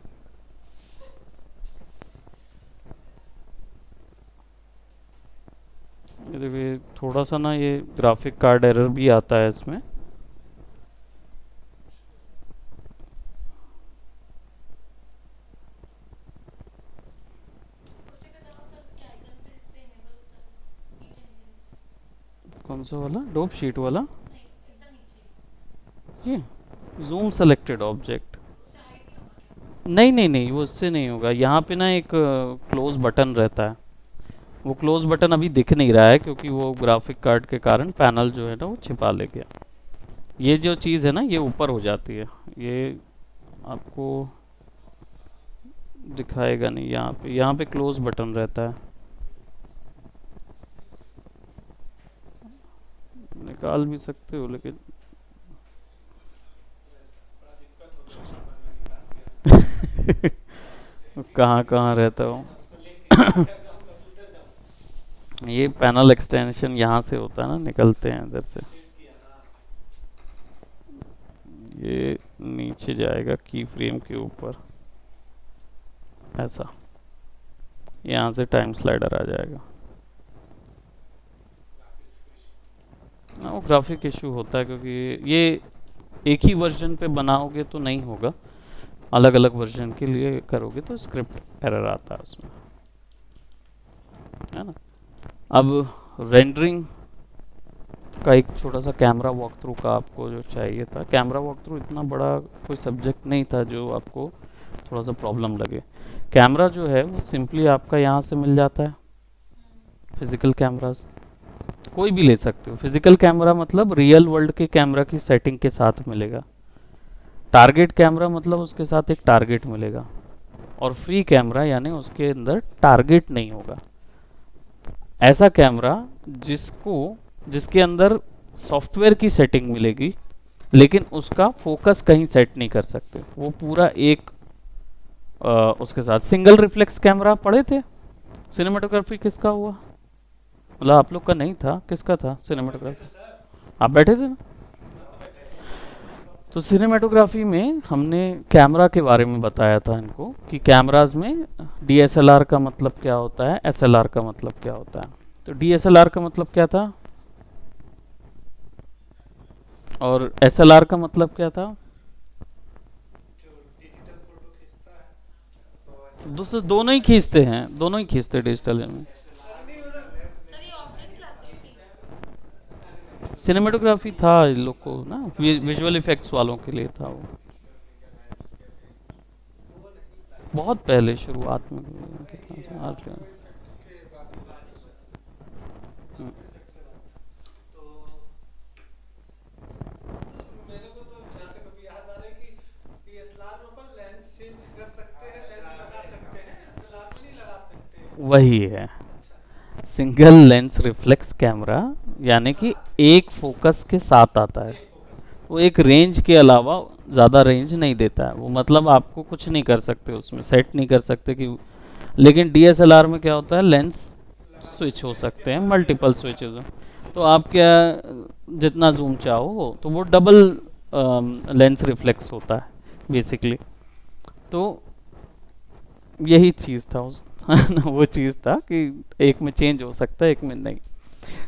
ये देखिए थोड़ा सा ना ये ग्राफिक कार्ड एरर भी आता है इसमें। उससे बताओ सर उसके आइकन पे इससे इनेबल होता है नीचे नीचे कौन सा वाला, डोप शीट वाला? नहीं एकदम नीचे ये जूम सेलेक्टेड ऑब्जेक्ट, उससे हाइड नहीं होगा क्या नहीं नहीं नहीं, वो उससे नहीं होगा। यहाँ पे ना एक क्लोज बटन रहता है, वो क्लोज बटन अभी दिख नहीं रहा है क्योंकि वो ग्राफिक कार्ड के कारण पैनल जो है ना वो छिपा ले गया। ये जो चीज़ है ना ये ऊपर हो जाती है, ये आपको दिखाएगा नहीं। यहाँ पे क्लोज बटन रहता है, निकाल भी सकते हो लेकिन कहाँ कहाँ रहता हूँ। ये पैनल एक्सटेंशन यहाँ से होता है ना, निकलते हैं इधर से, ये नीचे जाएगा की फ्रेम के ऊपर ऐसा, यहाँ से टाइम स्लाइडर आ जाएगा ना। वो ग्राफिक इशू होता है क्योंकि ये एक ही वर्जन पे बनाओगे तो नहीं होगा, अलग अलग वर्जन के लिए करोगे तो स्क्रिप्ट एरर आता है उसमें, है ना। अब रेंडरिंग का एक छोटा सा कैमरा वॉक थ्रू का आपको जो चाहिए था, कैमरा वॉक थ्रू इतना बड़ा कोई सब्जेक्ट नहीं था जो आपको थोड़ा सा प्रॉब्लम लगे। कैमरा जो है वो सिंपली आपका यहाँ से मिल जाता है, फिजिकल कैमरास कोई भी ले सकते हो। फिजिकल कैमरा मतलब रियल वर्ल्ड के कैमरा की सेटिंग के साथ मिलेगा, टारगेट कैमरा मतलब उसके साथ एक टारगेट मिलेगा, और फ्री कैमरा यानी उसके अंदर टारगेट नहीं होगा। ऐसा कैमरा जिसको जिसके अंदर सॉफ्टवेयर की सेटिंग मिलेगी, लेकिन उसका फोकस कहीं सेट नहीं कर सकते। वो पूरा एक उसके साथ सिंगल रिफ्लेक्स कैमरा पढ़े थे। सिनेमेटोग्राफी किसका हुआ? मतलब आप लोग का नहीं था, किसका था सिनेमेटोग्राफी? आप बैठे थे ना? तो सिनेमेटोग्राफी में हमने कैमरा के बारे में बताया था इनको कि कैमराज में डीएसएलआर का मतलब क्या होता है, एसएलआर का मतलब क्या होता है। तो डीएसएलआर का मतलब क्या था और एसएलआर का मतलब क्या था? जो डिजिटल फोटो खींचता है तो दोस्तों दोनों ही खींचते हैं, दोनों ही खींचते डिजिटल में। नहीं मतलब सर ये ऑफलाइन क्लास हुई थी। सिनेमेटोग्राफी था इन लोग को ना, विजुअल इफेक्ट्स वालों के लिए था वो, बहुत पहले शुरुआत में। के बाद हम्म। तो मेरे को तो जहाँ तक अभी याद आ रहा है कि डीएसएलआर में अपन लेंस चेंज कर सकते हैं, लेंस लगा सकते हैं, एसएलआर में नहीं लगा सकते। वही है सिंगल लेंस रिफ्लेक्स कैमरा, यानी कि एक फोकस के साथ आता है। वो एक रेंज के अलावा ज़्यादा रेंज नहीं देता है वो, मतलब आपको कुछ नहीं कर सकते उसमें, सेट नहीं कर सकते कि। लेकिन डीएसएलआर में क्या होता है, लेंस स्विच हो सकते हैं, मल्टीपल स्विचेस। तो आप क्या जितना जूम चाहो तो वो डबल लेंस रिफ्लेक्स होता है बेसिकली। तो यही चीज़ था उस वो चीज़ था कि एक में चेंज हो सकता है, एक में नहीं।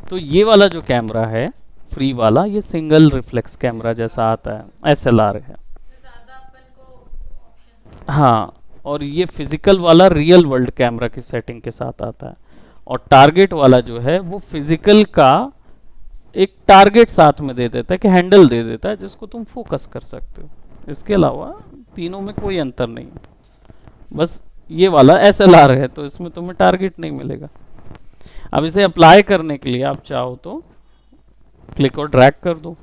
तो ये वाला जो कैमरा है फ्री वाला, ये सिंगल रिफ्लेक्स कैमरा जैसा आता है, एसएलआर है। इसमें ज़्यादा अपन को ऑप्शंस हाँ, और ये फिजिकल वाला रियल वर्ल्ड कैमरा की सेटिंग के साथ आता है। और टारगेट वाला जो है वो फिजिकल का एक टारगेट साथ में दे देता है, कि हैंडल दे देता है जिसको तुम फोकस कर सकते हो। इसके अलावा तीनों में कोई अंतर नहीं है। बस ये वाला एसएलआर है तो इसमें तुम्हें टारगेट नहीं मिलेगा। अब इसे अप्लाई करने के लिए आप चाहो तो क्लिक और ड्रैग कर दो।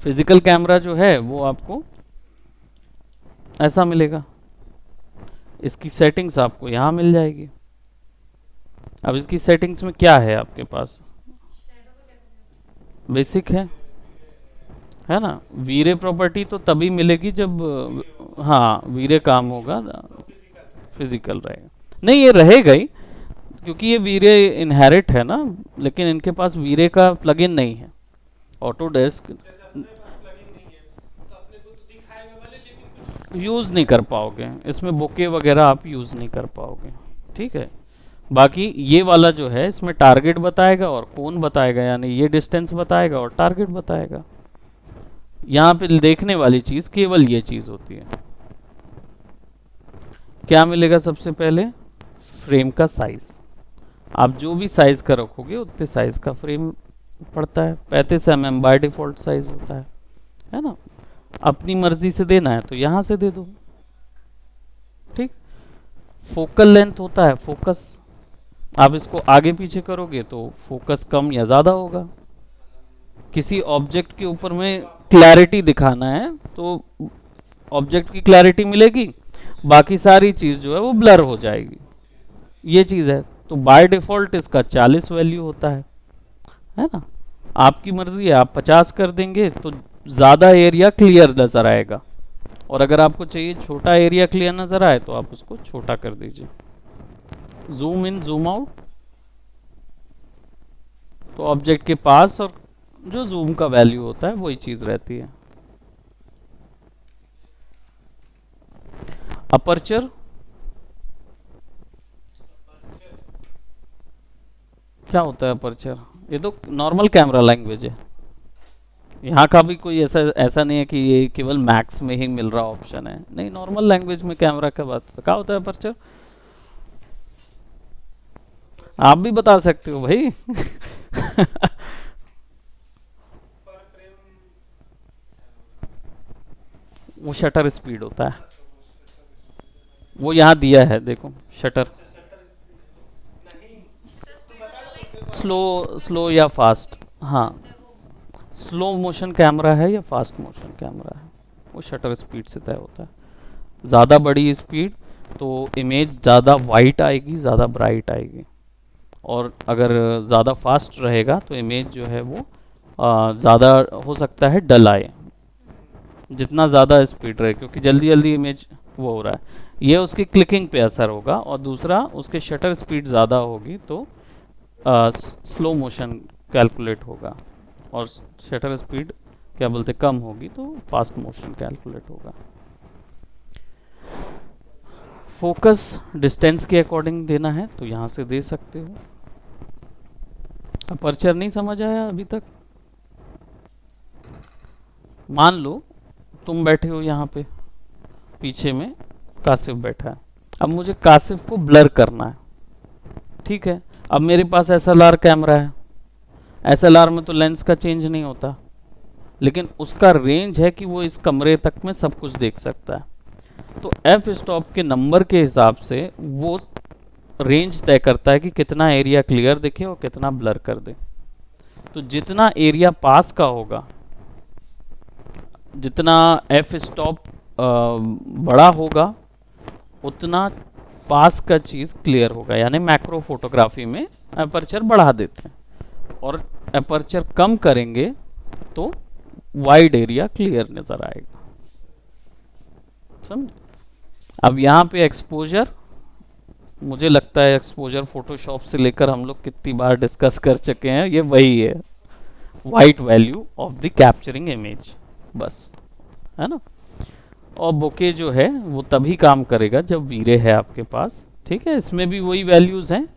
फिजिकल कैमरा जो है वो आपको ऐसा मिलेगा, इसकी सेटिंग्स आपको यहाँ मिल जाएगी। अब इसकी सेटिंग्स में क्या है आपके पास? बेसिक है ना। वीरे प्रॉपर्टी तो तभी मिलेगी जब हाँ वीरे काम होगा, फिजिकल रहेगा। नहीं ये रहेगा ही, क्योंकि ये वीरे इनहेरिट है ना, लेकिन इनके पास वीरे का प्लगइन नहीं है। ऑटोडेस्क जैसे अपने पास प्लगइन नहीं है तो अपने को तो दिखाएगा भले, लेकिन कुछ यूज़ नहीं कर पाओगे इसमें, बुके वगैरह आप यूज़ नहीं कर पाओगे। ठीक है, बाकी ये वाला जो है इसमें टारगेट बताएगा और कोण बताएगा, यानी ये डिस्टेंस बताएगा और टारगेट बताएगा। यहाँ पे देखने वाली चीज़ केवल ये चीज़ होती है। क्या मिलेगा सबसे पहले? फ्रेम का साइज। आप जो भी साइज का रखोगे उतने साइज का फ्रेम पड़ता है। 35 mm बाय डिफॉल्ट साइज होता है ना। अपनी मर्जी से देना है तो यहाँ से दे दो। ठीक। फोकल लेंथ होता है फोकस, आप इसको आगे पीछे करोगे तो फोकस कम या ज़्यादा होगा। किसी ऑब्जेक्ट के ऊपर में क्लैरिटी दिखाना है तो ऑब्जेक्ट की क्लैरिटी मिलेगी, बाकी सारी चीज़ जो है वो ब्लर हो जाएगी। ये चीज़ है। तो बाय डिफ़ॉल्ट इसका 40 वैल्यू होता है ना। आपकी मर्ज़ी है, आप 50 कर देंगे तो ज़्यादा एरिया क्लियर नज़र आएगा, और अगर आपको चाहिए छोटा एरिया क्लियर नज़र आए तो आप उसको छोटा कर दीजिए। जूम इन जूम आउट, तो ऑब्जेक्ट के पास और जो जूम का वैल्यू होता है वही चीज़ रहती है। अपर्चर क्या होता है? अपर्चर ये तो नॉर्मल कैमरा लैंग्वेज है। यहाँ का भी कोई ऐसा नहीं है कि ये केवल मैक्स में ही मिल रहा ऑप्शन है, नहीं, नॉर्मल लैंग्वेज में कैमरा का बात क्या होता है? अपर्चर आप भी बता सकते हो भाई। पर फ्रेम वो शटर स्पीड होता है, वो यहाँ दिया है देखो, शटर नहीं स्लो या फास्ट। हाँ, स्लो मोशन कैमरा है या फास्ट मोशन कैमरा है, वो शटर स्पीड से तय होता है। ज़्यादा बड़ी स्पीड तो इमेज ज़्यादा वाइट आएगी, ज़्यादा ब्राइट आएगी, और अगर ज़्यादा फास्ट रहेगा तो इमेज जो है वो ज़्यादा हो सकता है डल आए, जितना ज़्यादा स्पीड रहे, क्योंकि जल्दी जल्दी इमेज वो हो रहा है, ये उसकी क्लिकिंग पे असर होगा। और दूसरा उसके शटर स्पीड ज़्यादा होगी तो स्लो मोशन कैलकुलेट होगा, और शटर स्पीड क्या बोलते कम होगी तो फास्ट मोशन कैलकुलेट होगा। फोकस डिस्टेंस के अकॉर्डिंग देना है तो यहाँ से दे सकते हो। अपर्चर नहीं समझ आया अभी तक? मान लो तुम बैठे हो यहाँ पे, पीछे में कासिफ बैठा है, अब मुझे कासिफ को ब्लर करना है, ठीक है। अब मेरे पास SLR कैमरा है, SLR में तो लेंस का चेंज नहीं होता, लेकिन उसका रेंज है कि वो इस कमरे तक में सब कुछ देख सकता है। तो एफ स्टॉप के नंबर के हिसाब से वो रेंज तय करता है कि कितना एरिया क्लियर दिखे और कितना ब्लर कर दे। तो जितना एरिया पास का होगा, जितना एफ स्टॉप बड़ा होगा, उतना पास का चीज़ क्लियर होगा। यानी मैक्रो फोटोग्राफी में अपर्चर बढ़ा देते हैं और अपर्चर कम करेंगे तो वाइड एरिया क्लियर नज़र आएगा। समझ? अब यहाँ पे एक्सपोजर, मुझे लगता है एक्सपोजर फोटोशॉप से लेकर हम लोग कितनी बार डिस्कस कर चुके हैं, ये वही है, white value of the capturing image, बस, है ना। और बोके जो है वो तभी काम करेगा जब वीरे है आपके पास, ठीक है। इसमें भी वही वैल्यूज़ हैं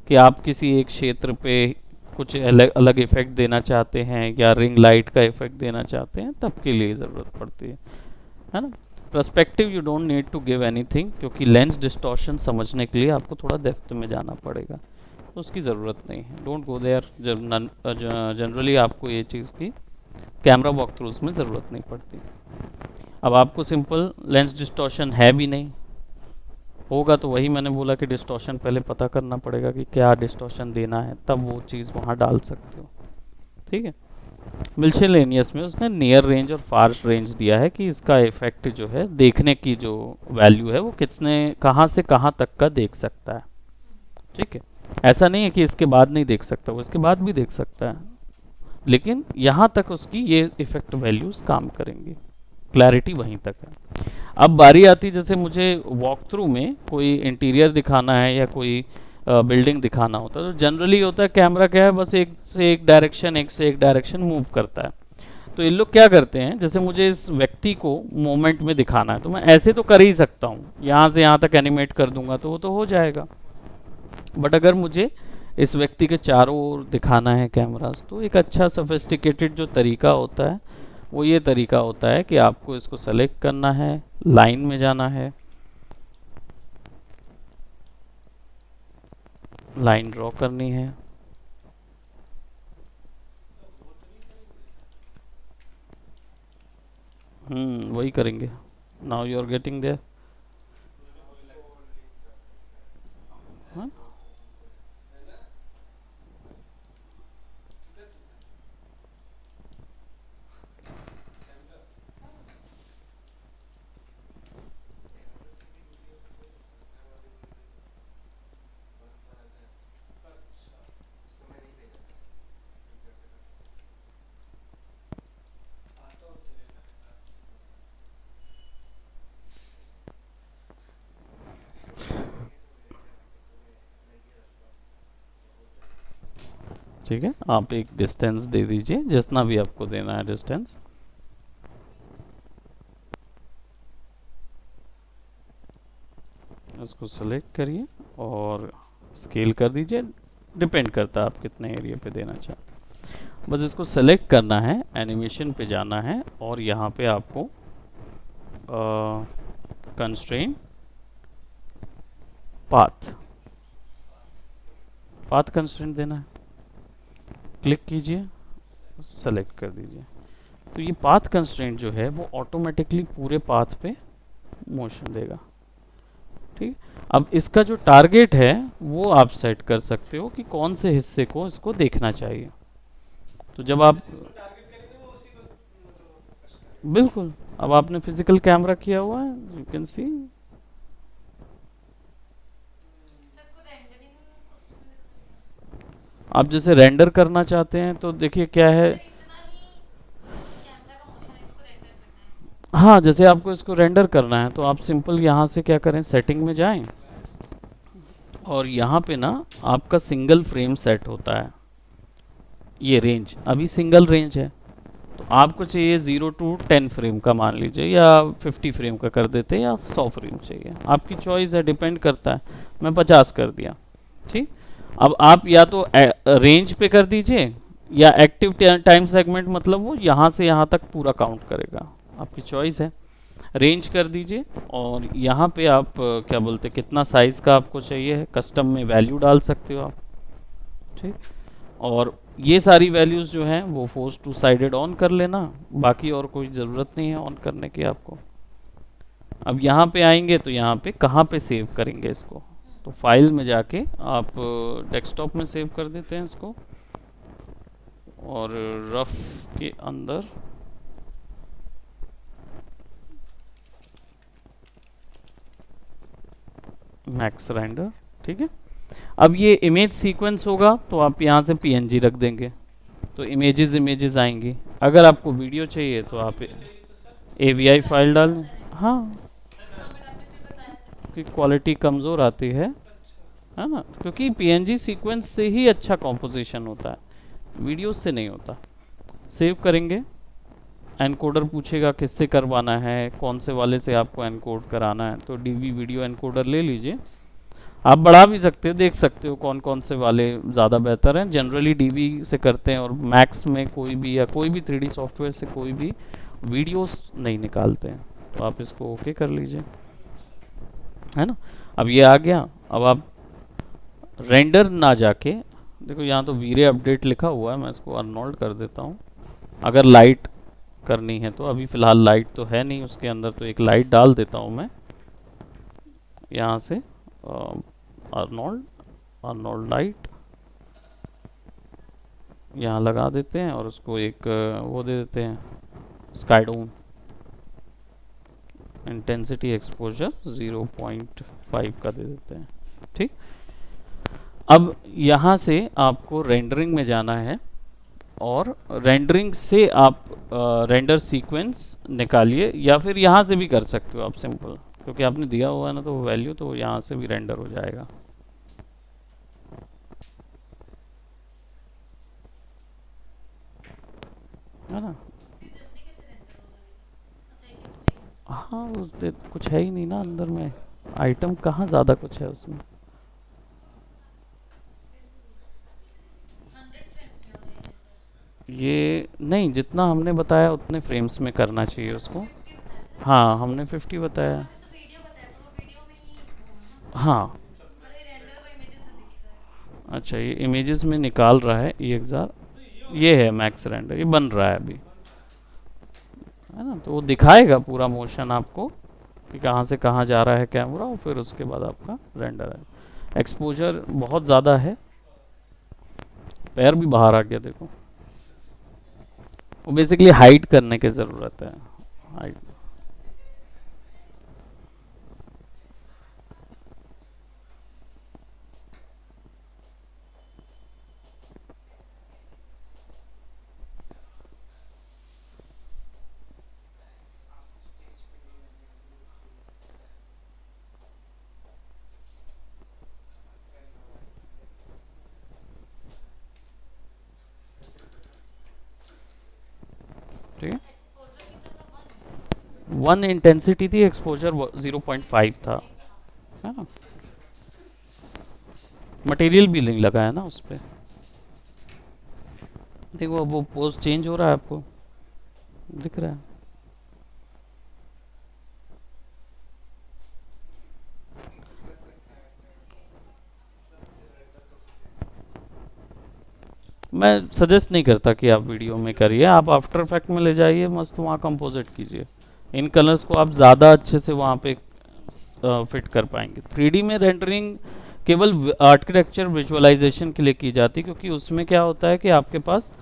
कि आप किसी एक क्षेत्र पे कुछ अलग अलग इफेक्ट देना चाहते हैं या रिंग लाइट का इफेक्ट देना चाहते हैं, तब के लिए ज़रूरत पड़ती है ना। Perspective you don't need to give anything, क्योंकि लेंस डिस्टॉर्शन समझने के लिए आपको थोड़ा डेप्थ में जाना पड़ेगा, तो उसकी ज़रूरत नहीं है। डोंट गो देयर, जनरली आपको ये चीज़ की कैमरा वॉक थ्रूज में ज़रूरत नहीं पड़ती। अब आपको सिंपल लेंस डिस्टॉर्शन है भी नहीं, होगा तो वही मैंने बोला कि डिस्टॉर्शन पहले पता करना पड़ेगा कि क्या डिस्टॉर्शन देना है, तब वो चीज़ वहाँ डाल सकते हो, ठीक है। मिल्शेलेनियस में उसने नियर रेंज और फार रेंज दिया है कि इसका इफेक्ट जो है, देखने की जो वैल्यू है वो कितने कहाँ से कहाँ तक का देख सकता है, ठीक है। ऐसा नहीं है कि इसके बाद नहीं देख सकता, वो इसके बाद भी देख सकता है, लेकिन यहाँ तक उसकी ये इफेक्ट वैल्यूज काम करेंगी, क्लैरिटी वहीं तक है। अब बारी आती, जैसे मुझे वॉक थ्रू में कोई इंटीरियर दिखाना है या कोई बिल्डिंग दिखाना होता है, तो जनरली होता है कैमरा क्या है, बस एक से एक डायरेक्शन मूव करता है। तो ये लोग क्या करते हैं, जैसे मुझे इस व्यक्ति को मोमेंट में दिखाना है तो मैं ऐसे तो कर ही सकता हूँ, यहाँ से यहाँ तक एनिमेट कर दूंगा तो वो तो हो जाएगा। बट अगर मुझे इस व्यक्ति के चारों ओर दिखाना है कैमरा, तो एक अच्छा सोफिस्टिकेटेड जो तरीका होता है वो ये तरीका होता है कि आपको इसको सेलेक्ट करना है, लाइन में जाना है, लाइन ड्रॉ करनी है, वही करेंगे। Now you are getting there. ठीक है, आप एक डिस्टेंस दे दीजिए, जितना भी आपको देना है डिस्टेंस। इसको सेलेक्ट करिए और स्केल कर दीजिए, डिपेंड करता है आप कितने एरिया पे देना चाहते हैं। बस इसको सेलेक्ट करना है, एनिमेशन पे जाना है और यहाँ पे आपको कंस्ट्रेंट पाथ कंस्ट्रेंट देना है, क्लिक कीजिए, सेलेक्ट कर दीजिए। तो ये पाथ कंस्ट्रेंट जो है वो ऑटोमेटिकली पूरे पाथ पे मोशन देगा, ठीक। अब इसका जो टारगेट है वो आप सेट कर सकते हो कि कौन से हिस्से को इसको देखना चाहिए। तो जब आप बिल्कुल, अब आपने फिजिकल कैमरा किया हुआ है, यू कैन सी, आप जैसे रेंडर करना चाहते हैं तो देखिए क्या है, इतना ही कैमरा का मोशन है, इसको रेंडर करना है। हाँ जैसे आपको इसको रेंडर करना है तो आप सिंपल यहाँ से क्या करें, सेटिंग में जाएं और यहाँ पे ना आपका सिंगल फ्रेम सेट होता है, ये रेंज अभी सिंगल रेंज है, तो आपको चाहिए 0 to 10 फ्रेम का मान लीजिए, या 50 फ्रेम का कर देते हैं, या 100 फ्रेम चाहिए, आपकी चॉइस है, डिपेंड करता है। मैं 50 कर दिया, ठीक। अब आप या तो रेंज पे कर दीजिए, या एक्टिव टाइम सेगमेंट, मतलब वो यहाँ से यहाँ तक पूरा काउंट करेगा, आपकी चॉइस है। रेंज कर दीजिए और यहाँ पे आप क्या बोलते हैं, कितना साइज़ का आपको चाहिए है, कस्टम में वैल्यू डाल सकते हो आप, ठीक। और ये सारी वैल्यूज़ जो हैं वो फोर्स टू साइडेड ऑन कर लेना, बाकी और कोई ज़रूरत नहीं है ऑन करने की आपको। अब यहाँ पे आएंगे तो यहाँ पे कहाँ पे सेव करेंगे इसको, तो फाइल में जाके आप डेस्कटॉप में सेव कर देते हैं इसको, और रफ के अंदर मैक्स रेंडर, ठीक है। अब ये इमेज सीक्वेंस होगा तो आप यहाँ से पीएनजी रख देंगे, तो इमेजेस आएंगी। अगर आपको वीडियो चाहिए तो आप एवीआई फाइल डाल, हाँ कि क्वालिटी कमज़ोर आती है ना, क्योंकि पीएनजी सीक्वेंस से ही अच्छा कॉम्पोजिशन होता है, वीडियो से नहीं होता। सेव करेंगे, एनकोडर पूछेगा किससे करवाना है, कौन से वाले से आपको एनकोड कराना है, तो डीवी वीडियो एनकोडर ले लीजिए। आप बढ़ा भी सकते हो, देख सकते हो कौन कौन से वाले ज़्यादा बेहतर हैं। जनरली डीवी से करते हैं, और मैक्स में कोई भी या कोई भी 3D सॉफ्टवेयर से कोई भी वीडियोस नहीं निकालते हैं, तो आप इसको ओके कर लीजिए, है ना। अब ये आ गया। अब आप रेंडर ना जाके, देखो यहाँ तो वीरे अपडेट लिखा हुआ है, मैं इसको अननोल्ड कर देता हूँ। अगर लाइट करनी है तो अभी फ़िलहाल लाइट तो है नहीं उसके अंदर, तो एक लाइट डाल देता हूँ मैं यहाँ से, अर्नोल्ड लाइट यहाँ लगा देते हैं, और उसको एक वो दे देते हैं, स्काईडोम इंटेंसिटी एक्सपोजर 0.5 का दे देते हैं, ठीक। अब यहाँ से आपको रेंडरिंग में जाना है, और रेंडरिंग से आप रेंडर सीक्वेंस निकालिए, या फिर यहाँ से भी कर सकते हो आप सिंपल, क्योंकि आपने दिया हुआ है ना तो वैल्यू, तो यहाँ से भी रेंडर हो जाएगा, है ना। फिर जल्दी कैसे रेंडर होगा ये? अच्छा, एक फ्रेम हाँ कुछ है ही नहीं ना अंदर में, आइटम कहाँ ज़्यादा कुछ है उसमें। 100 फ्रेम्स में होगा ये रेंडर। ये नहीं, जितना हमने बताया उतने फ्रेम्स में करना चाहिए उसको। 50 बताया था। हाँ हमने 50 बताया। मैंने तो वीडियो बताया, तो वो वीडियो में ही होगा ना। हाँ और ये रेंडर वो इमेजेस में दिख रहा है। अच्छा, ये इमेजेस में निकाल रहा है EXR, ये है मैक्स रेंडर, ये बन रहा है अभी, है ना। तो वो दिखाएगा पूरा मोशन आपको कि कहाँ से कहाँ जा रहा है कैमरा, और फिर उसके बाद आपका रेंडर है। एक्सपोजर बहुत ज़्यादा है, पैर भी बाहर आ गया देखो, वो बेसिकली हाइड करने की ज़रूरत है, हाइड। ठीक है, एक्सपोजर कितना था? 1 इंटेंसिटी थी, एक्सपोजर 0.5 था, है ना। मटेरियल भी लिंक लगा है ना उस पर, देखो अब वो पोज चेंज हो रहा है, आपको दिख रहा है। मैं सजेस्ट नहीं करता कि आप वीडियो में करिए, आप आफ्टर इफेक्ट में ले जाइए, मस्त वहाँ कंपोजिट कीजिए, इन कलर्स को आप ज़्यादा अच्छे से वहाँ पे फिट कर पाएंगे। 3D में रेंडरिंग केवल आर्किटेक्चर विजुअलाइजेशन के लिए की जाती है, क्योंकि उसमें क्या होता है कि आपके पास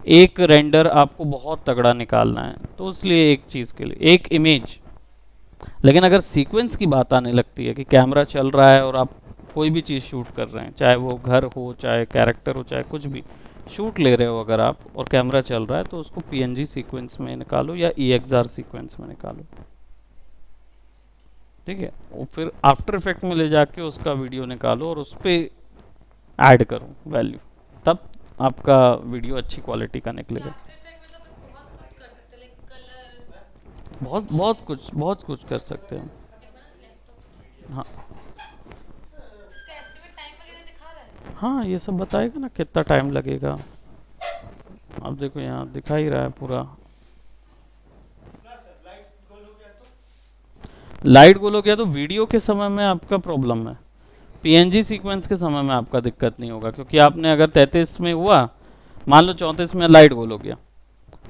एक रेंडर आपको बहुत तगड़ा निकालना है, तो इसलिए एक चीज़ के लिए एक इमेज। लेकिन अगर सीक्वेंस की बात आने लगती है कि कैमरा चल रहा है और आप कोई भी चीज़ शूट कर रहे हैं, चाहे वो घर हो, चाहे कैरेक्टर हो, चाहे कुछ भी शूट ले रहे हो अगर आप, और कैमरा चल रहा है, तो उसको पीएनजी सीक्वेंस में निकालो या ईएक्सआर सीक्वेंस में निकालो, ठीक है। और फिर आफ्टर इफेक्ट में ले जाके उसका वीडियो निकालो और उस पर ऐड करो वैल्यू, तब आपका वीडियो अच्छी क्वालिटी का निकलेगा। आफ्टर इफेक्ट में तो अपन बहुत कुछ कर सकते हैं, लाइक कलर, बहुत कुछ कर सकते हैं। एक बार लैपटॉप हाँ इसका एस्टिमेट टाइम वगैरह दिखा रहा है। हाँ, ये सब बताएगा ना कितना टाइम लगेगा। अब देखो यहाँ दिखा ही रहा है पूरा। ना सर लाइट गोल हो गया तो लाइट गोल हो गया तो वीडियो के समय में आपका प्रॉब्लम है, पीएनजी सीक्वेंस के समय में आपका दिक्कत नहीं होगा, क्योंकि आपने अगर 33 में हुआ, मान लो 34 में लाइट गोल हो गया,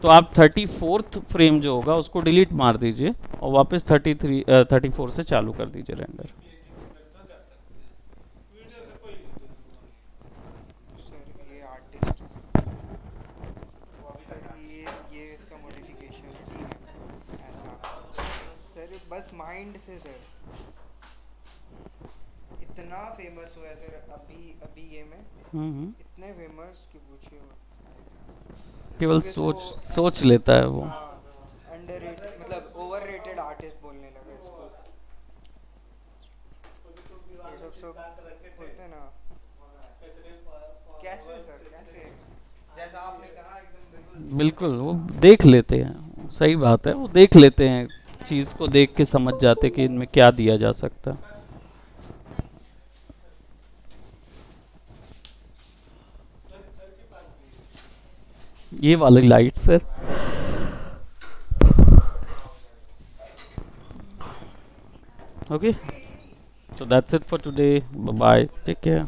तो आप 34th फ्रेम जो होगा उसको डिलीट मार दीजिए और वापस 34 से चालू कर दीजिए रेंडर। वीडियो से कोई सर ये आर्टिस्ट, ये इसका मॉडिफिकेशन ठीक है ऐसा। सर बस माइंड से सर इतना फेमस हुआ है सर अभी ये में, इतने फेमस कि पूछिए मत। केवल क्योंकि सोच लेता है वो। अंडररेटेड मतलब ओवररेटेड आर्टिस्ट बोलने लगे इसको। ये सब बोलते हैं ना। कैसे सर कैसे, जैसा आपने कहा एकदम बिल्कुल वो देख लेते हैं, सही बात है, वो देख लेते हैं, चीज़ को देख के समझ जाते कि इनमें क्या दिया जा सकता है। ये वाली light sir. Okay, so that's it for today. Bye bye, take care.